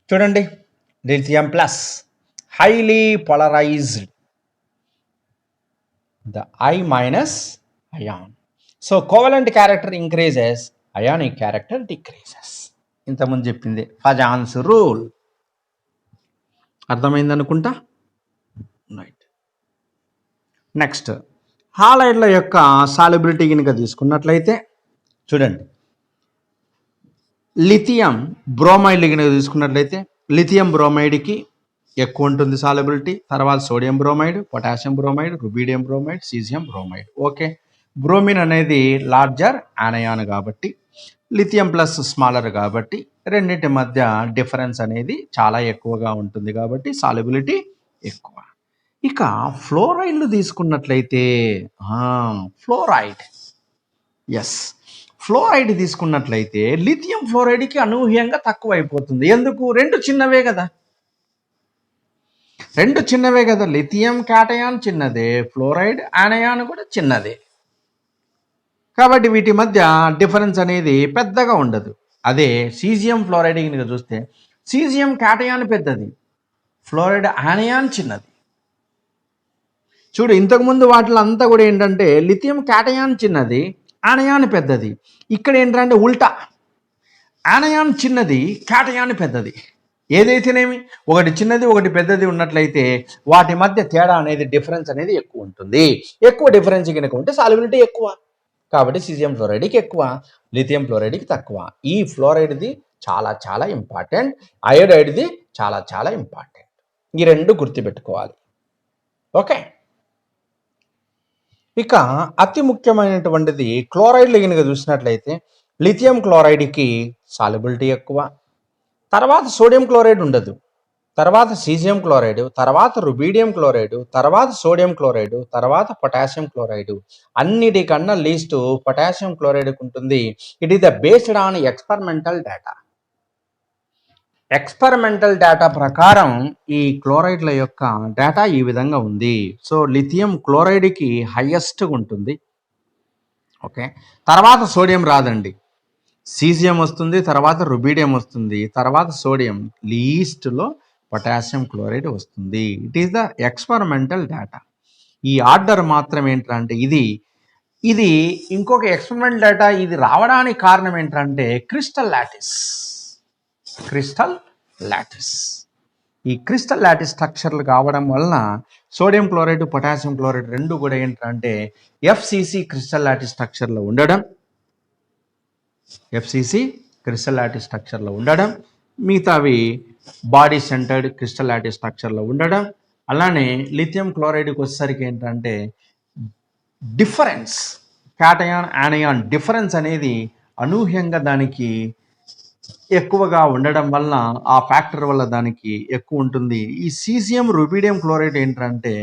చూడండి, lithium plus highly polarized, the I minus ion. So covalent character increases, ionic character decreases. ఇంతకుముందు చెప్పింది ఫజాన్స్ రూల్. అర్థమైంది అనుకుంటా. రైట్. నెక్స్ట్ హాలైడ్ల యొక్క సాల్యుబిలిటీ కనుక తీసుకున్నట్లయితే చూడండి, లిథియం బ్రోమైడ్ కనుక తీసుకున్నట్లయితే లిథియం బ్రోమైడ్కి ఎక్కువ ఉంటుంది సాల్యుబిలిటీ. తర్వాత sodium bromide, potassium bromide, rubidium bromide, caesium bromide. Okay, bromine అనేది లార్జర్ యానయాన్ కాబట్టి, లిథియం ప్లస్ స్మాలర్ కాబట్టి రెండింటి మధ్య డిఫరెన్స్ అనేది చాలా ఎక్కువగా ఉంటుంది, కాబట్టి సాల్యుబిలిటీ ఎక్కువ. ఇక ఫ్లోరైడ్లు తీసుకున్నట్లయితే ఫ్లోరైడ్, ఎస్, ఫ్లోరైడ్ తీసుకున్నట్లయితే లిథియం ఫ్లోరైడ్కి అనూహ్యంగా తక్కువ అయిపోతుంది. ఎందుకు? రెండు చిన్నవే కదా, రెండు చిన్నవే కదా. లిథియం క్యాటయాన్ చిన్నదే, ఫ్లోరైడ్ యానయాన్ కూడా చిన్నదే. కాబట్టి వీటి మధ్య డిఫరెన్స్ అనేది పెద్దగా ఉండదు. అదే సీజియం ఫ్లోరైడ్ కనుక చూస్తే సీజియం క్యాటయాన్ పెద్దది, ఫ్లోరైడ్ యానయాన్ చిన్నది. చూడు, ఇంతకుముందు వాటిలో అంతా కూడా ఏంటంటే లిథియం క్యాటయాన్ చిన్నది, యానయాన్ పెద్దది. ఇక్కడ ఏంటంటే ఉల్టా, యానయాన్ చిన్నది, క్యాటయాన్ పెద్దది. ఏదైతేనేమి ఒకటి చిన్నది ఒకటి పెద్దది ఉన్నట్లయితే వాటి మధ్య తేడా అనేది డిఫరెన్స్ అనేది ఎక్కువ ఉంటుంది. ఎక్కువ డిఫరెన్స్ కనుక ఉంటే సాల్యుబిలిటీ ఎక్కువ. కాబట్టి సీజియం ఫ్లోరైడ్కి ఎక్కువ, లిథియం ఫ్లోరైడ్కి తక్కువ. ఈ ఫ్లోరైడ్ది చాలా చాలా ఇంపార్టెంట్, అయోడైడ్ది చాలా చాలా ఇంపార్టెంట్. ఈ రెండు గుర్తుపెట్టుకోవాలి. ఓకే. ఇక అతి ముఖ్యమైనటువంటిది క్లోరైడ్లు కనుక చూసినట్లయితే లిథియం క్లోరైడ్కి సాల్యుబిలిటీ ఎక్కువ, తర్వాత సోడియం క్లోరైడ్ ఉండదు, తర్వాత సీజియం క్లోరైడ్, తర్వాత రుబీడియం క్లోరైడ్, తర్వాత సోడియం క్లోరైడ్, తర్వాత పొటాషియం క్లోరైడ్. అన్నిటికన్నా లీస్ట్ పొటాషియం క్లోరైడ్కి ఉంటుంది. It is the based on experimental data. Experimental data ప్రకారం ఈ క్లోరైడ్ల యొక్క డేటా ఈ విధంగా ఉంది. సో లిథియం క్లోరైడ్కి హైయెస్ట్గా ఉంటుంది. ఓకే. తర్వాత సోడియం రాదండి, సీజియం వస్తుంది, తర్వాత రుబీడియం వస్తుంది, తర్వాత సోడియం, లీస్ట్లో పొటాషియం క్లోరైడ్ వస్తుంది. It is the experimental data. ఈ ఆర్డర్ మాత్రం ఏంటంటే ఇది ఇంకొక ఎక్స్పెరిమెంటల్ డేటా ఇది రావడానికి కారణం ఏంటంటే క్రిస్టల్ లాటిస్. ఈ క్రిస్టల్ లాటిస్ స్ట్రక్చర్లు కావడం వలన సోడియం క్లోరైడ్ పొటాషియం క్లోరైడ్ రెండు కూడా ఏంటంటే ఎఫ్సిసి క్రిస్టల్ లాటిస్ స్ట్రక్చర్లో ఉండడం, మిగతావి బాడీ సెంటర్డ్ క్రిస్టల్ లాటిస్ స్ట్రక్చర్లో ఉండడం. అలానే లిథియం క్లోరైడ్కి వచ్చేసరికి ఏంటంటే డిఫరెన్స్, క్యాటయాన్ యానయాన్ డిఫరెన్స్ అనేది అనూహ్యంగా దానికి ఎక్కువగా ఉండడం వలన ఆ ఫ్యాక్టర్ వల్ల దానికి ఎక్కువ ఉంటుంది. ఈ సీజియం రుబీడియం క్లోరైడ్ ఏంటంటే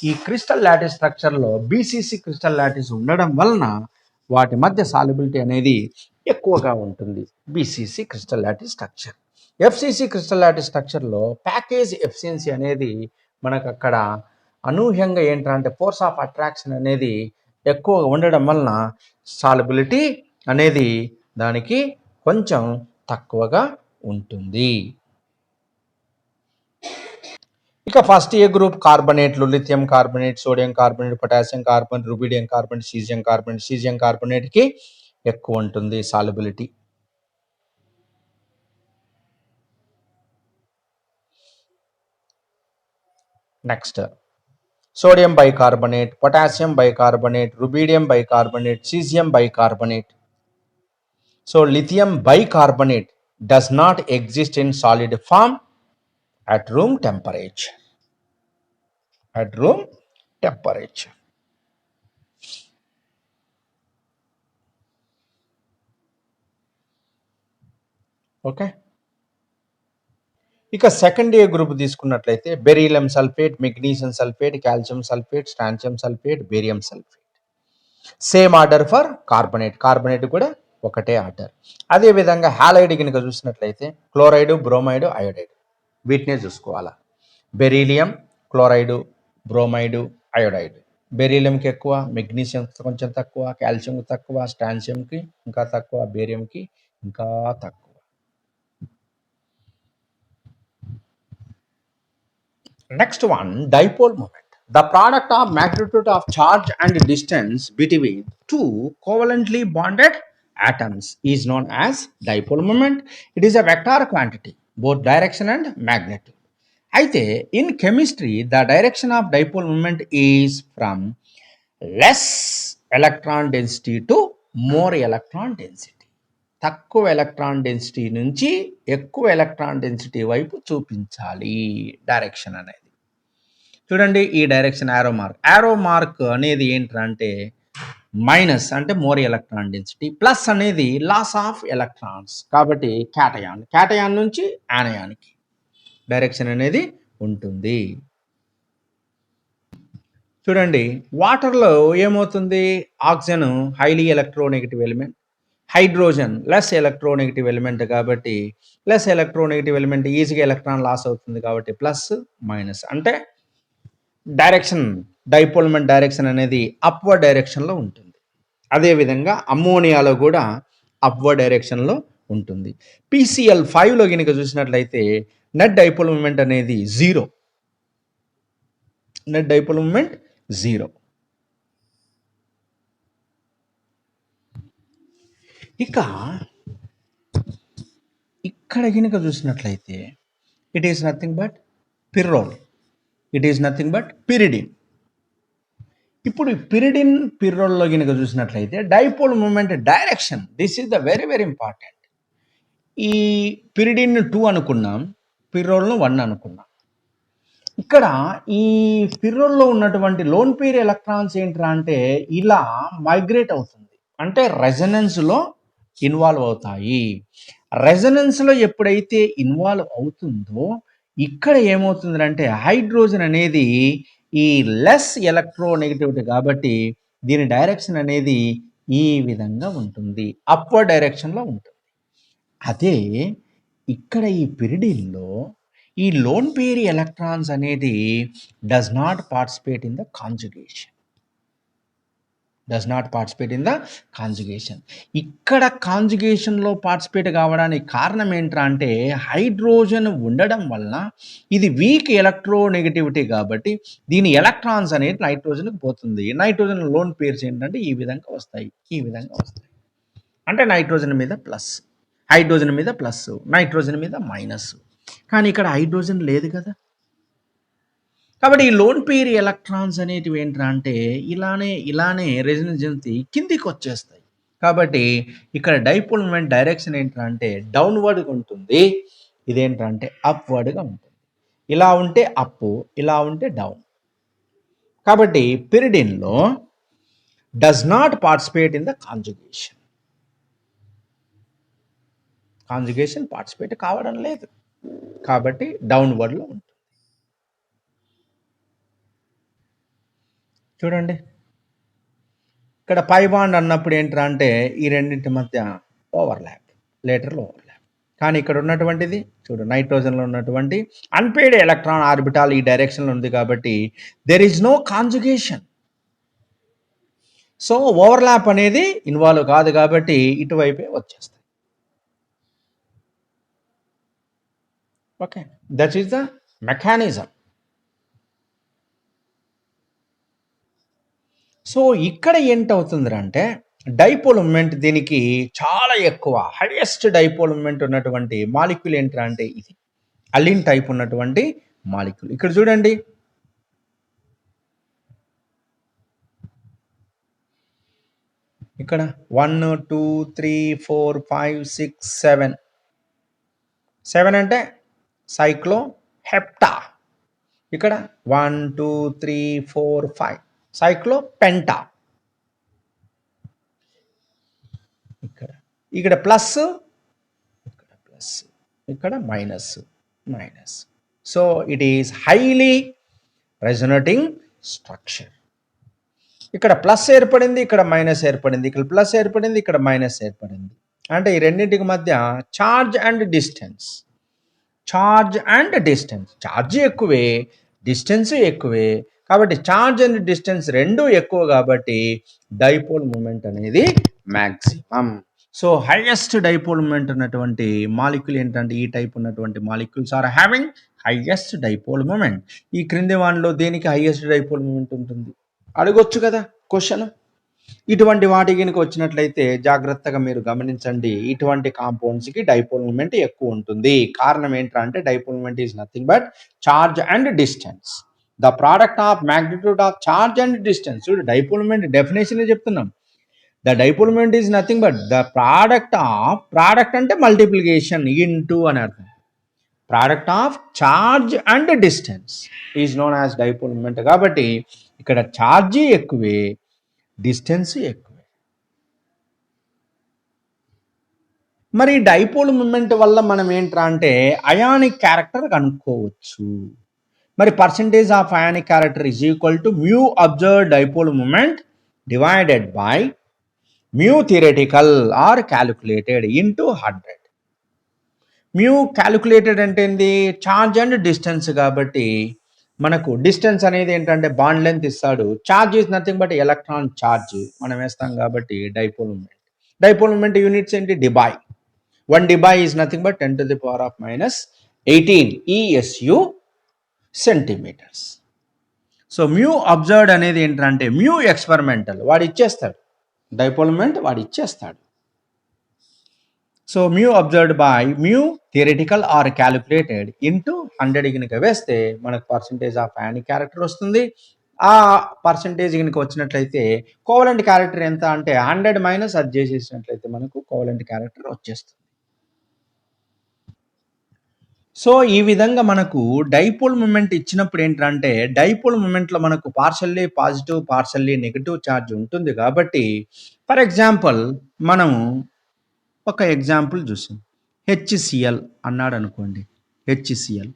ఈ క్రిస్టల్ లాటిస్ స్ట్రక్చర్లో బీసీసీ క్రిస్టల్ లాటిస్ ఉండడం వలన వాటి మధ్య సాల్యుబిలిటీ అనేది ఎక్కువగా ఉంటుంది. BCC crystal lattice structure. FCC crystal lattice స్ట్రక్చర్లో ప్యాకేజ్ ఎఫిషియన్సీ అనేది మనకు అక్కడ అనూహ్యంగా ఏంటంటే ఫోర్స్ ఆఫ్ అట్రాక్షన్ అనేది ఎక్కువగా ఉండడం వలన సాల్యుబిలిటీ అనేది దానికి కొంచెం తక్కువగా ఉంటుంది. ఇక ఫస్ట్ ఏ గ్రూప్ కార్బనేట్లు lithium carbonate, sodium carbonate, potassium carbonate, rubidium carbonate, caesium కార్బనేట్కి ఎక్కువ ఉంటుంది solubility. Next sodium bicarbonate, potassium bicarbonate, rubidium bicarbonate, caesium bicarbonate. So lithium bicarbonate does not exist in solid form at room temperature. Okay. ఇక second A group తీసుకున్నట్లయితే beryllium sulphate, magnesium sulphate, calcium sulphate, strontium sulphate, barium sulphate. Same order for carbonate కూడా ఒకటే order. అదేవిధంగా halide కనుక చూసినట్లయితే chloride, bromide, iodide, వీటినే చూసుకోవాలా. Beryllium, chloride, bromide, iodide. బెరీలియంకి ఎక్కువ, మెగ్నీషియం కొంచెం తక్కువ, కాల్షియంకి తక్కువ, స్ట్రాన్షియంకి ఇంకా తక్కువ, బేరియంకి ఇంకా తక్కువ. Next one, dipole moment. The product of magnitude of charge and distance between two covalently bonded atoms is known as dipole moment. It is a vector quantity, both direction and magnitude. అయితే in chemistry, the direction of dipole moment is from less electron density to more electron density. తక్కువ electron density నుంచి ఎక్కువ electron density వైపు చూపించాలి direction అనేది. చూడండి ఈ direction arrow mark అనేది ఏంటంటే మైనస్ అంటే మోర్ ఎలక్ట్రాన్ డెన్సిటీ, ప్లస్ అనేది లాస్ ఆఫ్ ఎలక్ట్రాన్స్. కాబట్టి క్యాటయాన్ నుంచి యానయానికి డైరెక్షన్ అనేది ఉంటుంది. చూడండి వాటర్లో ఏమవుతుంది, oxygen highly electronegative element, hydrogen less electronegative element. కాబట్టి లెస్ ఎలక్ట్రోనెగటివ్ ఎలిమెంట్ ఈజీగా ఎలక్ట్రాన్ లాస్ అవుతుంది. కాబట్టి ప్లస్ మైనస్ అంటే డైరెక్షన్, డైపోల్ మొమెంట్ డైరెక్షన్ అనేది అప్వర్డ్ డైరెక్షన్లో ఉంటుంది. అదేవిధంగా అమ్మోనియాలో కూడా అప్వర్డ్ డైరెక్షన్లో ఉంటుంది. PCl5లో కనుక చూసినట్లయితే నెట్ డైపోల్ మొమెంట్ అనేది జీరో. ఇక ఇక్కడ కనుక చూసినట్లయితే it is nothing but pyrrole, it is nothing but pyridine. ఇప్పుడు పిరిడిన్ పిర్రోల్లో కనుక చూసినట్లయితే dipole moment direction, this is the very very important. ఈ పిరిడిన్ 2 అనుకున్నాం, పిర్రోల్ను 1 అనుకున్నాం. ఇక్కడ ఈ పిర్రోల్లో ఉన్నటువంటి లోన్ పేర్ ఎలక్ట్రాన్స్ ఏంట్రా అంటే ఇలా మైగ్రేట్ అవుతుంది, అంటే రెజనెన్స్లో ఇన్వాల్వ్ అవుతాయి. రెజనెన్స్లో ఎప్పుడైతే ఇన్వాల్వ్ అవుతుందో ఇక్కడ ఏమవుతుంది అంటే హైడ్రోజన్ అనేది ఈ లెస్ ఎలక్ట్రోనెగటివిటీ కాబట్టి దీని డైరెక్షన్ అనేది ఈ విధంగా ఉంటుంది, అప్వర్డ్ డైరెక్షన్లో ఉంటుంది. అదే ఇక్కడ ఈ పిరిడిన్లో ఈ లోన్ పేర్ ఎలక్ట్రాన్స్ అనేది does not participate in the conjugation, does not participate in the conjugation. ఇక్కడ కాంజుగేషన్లో పార్టిసిపేట్ కావడానికి కారణం ఏంట్రా అంటే హైడ్రోజన్ ఉండడం వలన ఇది వీక్ ఎలక్ట్రోనెగటివిటీ కాబట్టి దీని ఎలక్ట్రాన్స్ అనేది నైట్రోజన్కి పోతుంది. నైట్రోజన్ లోన్ పేర్స్ ఏంటంటే ఈ విధంగా వస్తాయి, ఈ విధంగా వస్తాయి. అంటే నైట్రోజన్ మీద ప్లస్, హైడ్రోజన్ మీద ప్లస్, నైట్రోజన్ మీద మైనస్. కానీ ఇక్కడ హైడ్రోజన్ లేదు కదా, కాబట్టి ఈ లోన్ పేర్ ఎలక్ట్రాన్స్ అనేటివి ఏంట్రా అంటే ఇలానే రెజనెన్స్ కిందికి వచ్చేస్తాయి. కాబట్టి ఇక్కడ డైపోల్ మూమెంట్ డైరెక్షన్ ఏంట్రా అంటే డౌన్వర్డ్గా ఉంటుంది, ఇదేంట్రా అంటే అప్వర్డ్గా ఉంటుంది. ఇలా ఉంటే అప్, ఇలా ఉంటే డౌన్. కాబట్టి పిరిడిన్లో does not participate in the conjugation, conjugation participate కావడం లేదు కాబట్టి డౌన్వర్డ్లో ఉంటుంది. చూడండి ఇక్కడ పై బాండ్ అన్నప్పుడు ఏంట్రా అంటే ఈ రెండింటి మధ్య ఓవర్లాప్, లేటర్లో ఓవర్లాప్. కానీ ఇక్కడ ఉన్నటువంటిది చూడు, నైట్రోజన్లో ఉన్నటువంటి అన్పెయిడ్ ఎలక్ట్రాన్ ఆర్బిటాల్ ఈ డైరెక్షన్లో ఉంది కాబట్టి there is no conjugation. So overlap అనేది ఇన్వాల్వ్ కాదు కాబట్టి ఇటువైపే వచ్చేస్తాయి. Okay, that is the mechanism. So ఇక్కడ ఏంటవుతుందంటే డైపోల్ మూమెంట్ దీనికి చాలా ఎక్కువ, హైయెస్ట్ డైపోల్ మూమెంట్ ఉన్నటువంటి మాలిక్యూల్ ఏంట్రా అంటే ఇది అలిన్ టైప్ ఉన్నటువంటి మాలిక్యూల్. ఇక్కడ చూడండి, ఇక్కడ 1 2 3 4 5 6 7, 7 అంటే సైక్లో హెప్టా. ఇక్కడ 1 2 3 4 5 సైక్లో పెంటా. ఇక్కడ ప్లస్, ఇక్కడ ప్లస్, ఇక్కడ minus, minus. So it is highly resonating structure. ఇక్కడ ప్లస్ ఏర్పడింది, ఇక్కడ మైనస్ ఏర్పడింది, ఇక్కడ ప్లస్ ఏర్పడింది, ఇక్కడ మైనస్ ఏర్పడింది. అంటే ఈ రెండింటికి మధ్య charge and distance, charge and distance, charge ఎక్కువే, డిస్టెన్స్ ఎక్కువే. కాబట్టి ఛార్జ్ అండ్ డిస్టెన్స్ రెండూ ఎక్కువ కాబట్టి డైపోల్ మూమెంట్ అనేది maximum. So highest dipole moment ఉన్నటువంటి మాలిక్యూల్ ఏంటంటే ఈ టైప్ ఉన్నటువంటి molecules are having highest dipole moment. ఈ క్రింది వాటిలో దేనికి హైయెస్ట్ డైపోల్ మూమెంట్ ఉంటుంది అడగొచ్చు కదా క్వశ్చన్. ఇటువంటి వాటి కనుక వచ్చినట్లయితే జాగ్రత్తగా మీరు గమనించండి, ఇటువంటి కాంపౌండ్స్కి డైపోల్ మూమెంట్ ఎక్కువ ఉంటుంది. కారణం ఏంటంటే dipole moment is nothing but charge and distance, the product of magnitude of charge and distance. చూడు డైపోల్ మూమెంట్ డెఫినేషన్ చెప్తున్నాం, the dipole moment is nothing but the product of, product అంటే multiplication into అని అర్థం, product of charge and distance is known as dipole moment. కాబట్టి ఇక్కడ charge ఎక్కువే, distance ఎక్కువే. మరి డైపోల్ మూమెంట్ వల్ల మనం ఏంట్రా అంటే అయానిక్ క్యారెక్టర్ కనుక్కోవచ్చు. మరి percentage of ionic character is equal to mu observed dipole moment divided by mu theoretical or calculated into 100. Mu calculated అంటే ఏంది, ఛార్జ్ అండ్ డిస్టెన్స్. కాబట్టి మనకు డిస్టెన్స్ అనేది ఏంటంటే బాండ్ లెంత్ ఇస్తాడు, charge is nothing but electron charge మనం వేస్తాం కాబట్టి dipole moment. Dipole moment units ఏంటి, debye. 1 debye is nothing but 10⁻⁻18 ESU centimetres. So mu observed అనేది ఏంటంటే మ్యూ ఎక్స్పెరిమెంటల్, వాడు ఇచ్చేస్తాడు డైపోల్ మూమెంట్, వాడు ఇచ్చేస్తాడు. So mu observed by mu theoretical or calculated into 100 కనుక వేస్తే మనకు పర్సంటేజ్ ఆఫ్ అయానిక్ క్యారెక్టర్ వస్తుంది. ఆ పర్సంటేజ్ కనుక వచ్చినట్లయితే కోవలెంట్ క్యారెక్టర్ ఎంత అంటే 100 మైనస్ అది చేసేసినట్లయితే మనకు కోవలెంట్ క్యారెక్టర్ వచ్చేస్తుంది. సో ఈ విధంగా మనకు డైపోల్ మూమెంట్ ఇచ్చినప్పుడు ఏంటంటే డైపోల్ మూమెంట్లో మనకు partially positive partially negative charge ఉంటుంది కాబట్టి ఫర్ ఎగ్జాంపుల్ మనము ఒక ఎగ్జాంపుల్ చూసాం. హెచ్సిఎల్ అన్నాడు అనుకోండి. హెచ్సిఎల్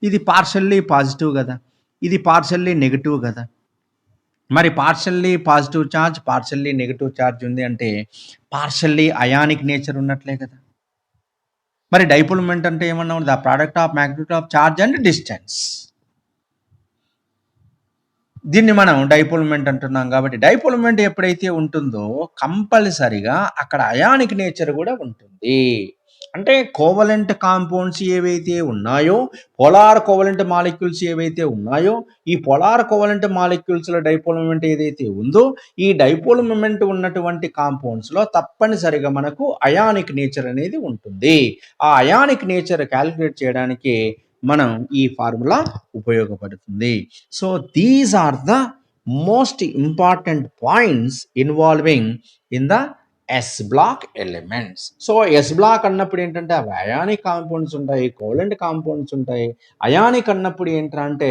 ఇది పార్షల్లీ పాజిటివ్ కదా, ఇది పార్షల్లీ నెగిటివ్ కదా. మరి partially positive charge partially negative charge ఉంది అంటే పార్షల్లీ అయానిక్ నేచర్ ఉన్నట్లే కదా. మరి డైపోల్ మూమెంట్ అంటే ఏమన్నా the product of magnitude of charge and distance. దీన్ని మనం డైపోల్ మూమెంట్ అంటున్నాం కాబట్టి డైపోల్ మూమెంట్ ఎప్పుడైతే ఉంటుందో కంపల్సరిగా అక్కడ అయానిక్ నేచర్ కూడా ఉంటుంది. అంటే కోవలెంట్ కాంపౌండ్స్ ఏవైతే ఉన్నాయో, పోలార్ కోవలెంట్ మాలిక్యూల్స్ ఏవైతే ఉన్నాయో, ఈ పోలార్ కోవలెంట్ మాలిక్యూల్స్లో డైపోల్ మూమెంట్ ఏదైతే ఉందో ఈ డైపోల్ మూమెంట్ ఉన్నటువంటి కాంపౌండ్స్లో తప్పనిసరిగా మనకు అయానిక్ నేచర్ అనేది ఉంటుంది. ఆ అయానిక్ నేచర్ క్యాలిక్యులేట్ చేయడానికి మనం ఈ ఫార్ములా ఉపయోగపడుతుంది. So these are the most important points involving in the s block elements. So s block అన్నప్పుడు ఏంటంటే అవి అయానిక్ కాంపౌండ్స్ ఉంటాయి, కోవలెంట్ కాంపౌండ్స్ ఉంటాయి. అయానిక్ అన్నప్పుడు ఏంటంటే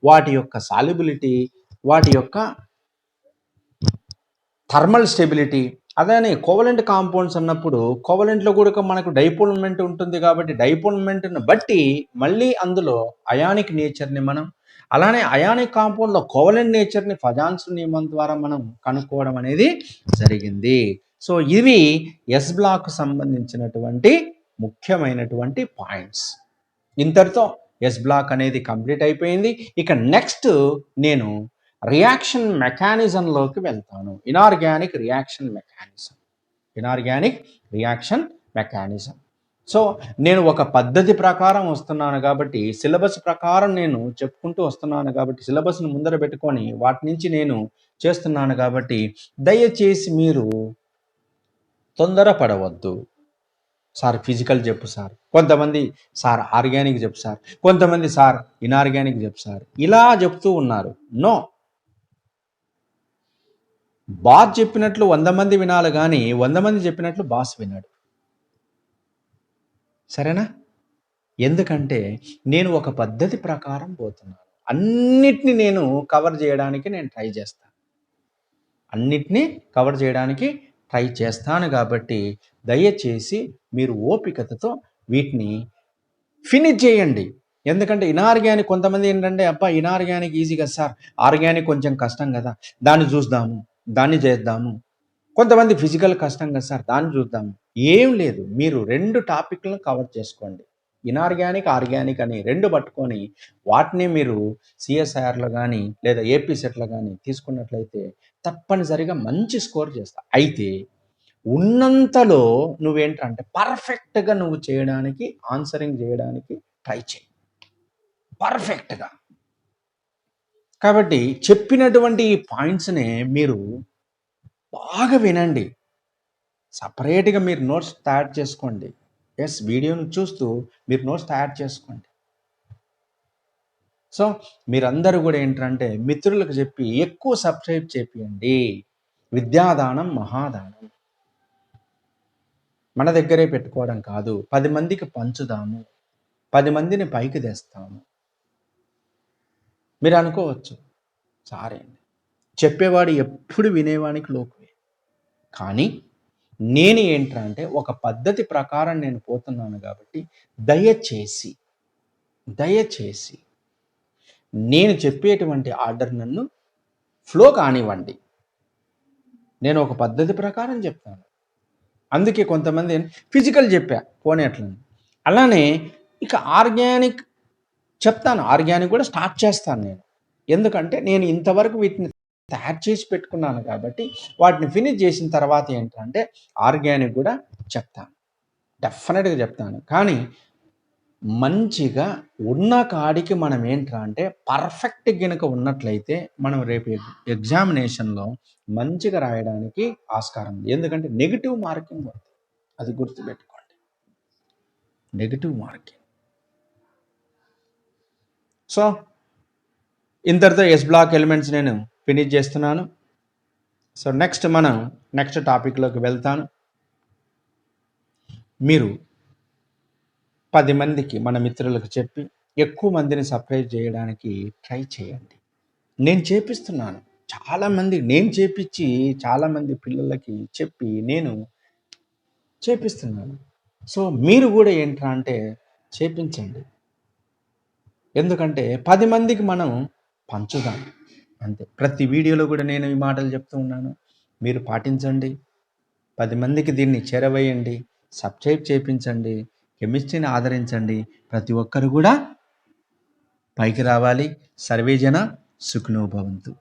వాటి యొక్క సాల్యుబిలిటీ, వాటి యొక్క థర్మల్ స్టెబిలిటీ. అదే కోవలెంట్ కాంపౌండ్స్ అన్నప్పుడు కోవలెంట్లో కూడా మనకు డైపోల్ మూమెంట్ ఉంటుంది కాబట్టి డైపోల్ మూమెంట్ని బట్టి మళ్ళీ అందులో అయానిక్ నేచర్ని మనం, అలానే అయానిక్ కాంపౌండ్లో కోవలెంట్ నేచర్ని ఫజాన్స్ నియమం ద్వారా మనం కనుక్కోవడం అనేది జరిగింది. సో ఇవి ఎస్ బ్లాక్ సంబంధించినటువంటి ముఖ్యమైనటువంటి పాయింట్స్. ఇంతటితో ఎస్ బ్లాక్ అనేది కంప్లీట్ అయిపోయింది. ఇక నెక్స్ట్ నేను రియాక్షన్ మెకానిజంలోకి వెళ్తాను. Inorganic reaction mechanism. Inorganic reaction mechanism. So నేను ఒక పద్ధతి ప్రకారం వస్తున్నాను కాబట్టి సిలబస్ ప్రకారం నేను చెప్పుకుంటూ వస్తున్నాను కాబట్టి సిలబస్ని ముందర పెట్టుకొని వాటి నుంచి నేను చేస్తున్నాను కాబట్టి దయచేసి మీరు తొందరపడవద్దు. సార్ ఫిజికల్ చెప్పు సార్, కొంతమంది సార్ ఆర్గానిక్ చెప్పు సార్, కొంతమంది సార్ ఇనార్గానిక్ చెప్పు సార్, ఇలా చెప్తూ ఉన్నారు. నో, బాస్ చెప్పినట్లు 100 మంది వినాలి కానీ 100 మంది చెప్పినట్లు బాస్ వినాడు. సరేనా? ఎందుకంటే నేను ఒక పద్ధతి ప్రకారం పోతున్నాను. అన్నిటినీ నేను కవర్ చేయడానికి నేను ట్రై చేస్తాను. అన్నిటినీ కవర్ చేయడానికి ట్రై చేస్తాను కాబట్టి దయచేసి మీరు ఓపికతో వీటిని ఫినిష్ చేయండి. ఎందుకంటే ఇనార్గానిక్ కొంతమంది ఏంటంటే అబ్బా ఇనార్గానిక్ ఈజీ కదా సార్, ఆర్గానిక్ కొంచెం కష్టం కదా, దాన్ని చూద్దాము, దాన్ని చేద్దాము. కొంతమంది ఫిజికల్ కష్టం కదా సార్, దాన్ని చూద్దాము. ఏం లేదు, మీరు 2 టాపిక్లను కవర్ చేసుకోండి. ఇనార్గానిక్ ఆర్గానిక్ అని 2 పట్టుకొని వాటిని మీరు సిఎస్ఐఆర్లో కానీ లేదా ఏపీ సెట్లో కానీ తీసుకున్నట్లయితే తప్పనిసరిగా మంచి స్కోర్ చేస్తా. అయితే ఉన్నంతలో నువ్వేంటంటే పర్ఫెక్ట్గా నువ్వు చేయడానికి, ఆన్సరింగ్ చేయడానికి ట్రై చేయి పర్ఫెక్ట్గా. కాబట్టి చెప్పినటువంటి ఈ పాయింట్స్ని మీరు బాగా వినండి. సపరేట్గా మీరు నోట్స్ తయారు చేసుకోండి. ఎస్, వీడియోను చూస్తూ మీరు నోట్స్ తయారు చేసుకోండి. సో మీరందరూ కూడా ఏంటంటే మిత్రులకు చెప్పి ఎక్కువ సబ్స్క్రైబ్ చేపియండి. విద్యాదానం మహాదానం. మన దగ్గరే పెట్టుకోవడం కాదు, 10 మందికి పంచుదాము, 10 మందిని పైకి తెస్తాము. మీరు అనుకోవచ్చు సరే చెప్పేవాడు ఎప్పుడు వినేవానికి లోకువే, కానీ నేను ఏంటంటే ఒక పద్ధతి ప్రకారం నేను పోతున్నాను కాబట్టి దయచేసి నేను చెప్పేటువంటి ఆర్డర్ నన్ను ఫ్లో కానివ్వండి. నేను ఒక పద్ధతి ప్రకారం చెప్తాను. అందుకే కొంతమంది ఫిజికల్ చెప్పా పోనీ అట్లా. అలానే ఇక ఆర్గానిక్ చెప్తాను, ఆర్గానిక్ కూడా స్టార్ట్ చేస్తాను నేను. ఎందుకంటే నేను ఇంతవరకు వీటిని తయారు చేసి పెట్టుకున్నాను కాబట్టి వాటిని ఫినిష్ చేసిన తర్వాత ఏంటంటే ఆర్గానిక్ కూడా చెప్తాను, డెఫినెట్గా చెప్తాను. కానీ మంచిగా ఉన్న కాడికి మనం ఏంటంటే పర్ఫెక్ట్ గనుక ఉన్నట్లయితే మనం రేపు ఎగ్జామినేషన్లో మంచిగా రాయడానికి ఆస్కారం ఉంది. ఎందుకంటే నెగిటివ్ మార్కింగ్ వస్తుంది, అది గుర్తుపెట్టుకోండి. Negative marking. సో ఇంతటితో ఎస్ బ్లాక్ ఎలిమెంట్స్ నేను ఫినిష్ చేస్తున్నాను. సో నెక్స్ట్ టాపిక్లోకి వెళ్తాను. మీరు 10 మందికి మన మిత్రులకు చెప్పి ఎక్కువ మందిని సబ్స్క్రైబ్ చేయడానికి ట్రై చేయండి. నేను చేపిస్తున్నాను. చాలామంది నేను చేపించి చాలామంది పిల్లలకి చెప్పి నేను చేపిస్తున్నాను. సో మీరు కూడా ఏంట్రా అంటే చేపించండి. ఎందుకంటే 10 మందికి మనం పంచుదాం అంతే. ప్రతి వీడియోలో కూడా నేను ఈ మాటలు చెప్తూ ఉన్నాను. మీరు పాటించండి. 10 మందికి దీన్ని చేరవేయండి. సబ్స్క్రైబ్ చేయించండి. కెమిస్ట్రీని ఆదరించండి. ప్రతి ఒక్కరు కూడా పైకి రావాలి. సర్వేజన సుఖినో భవంతు.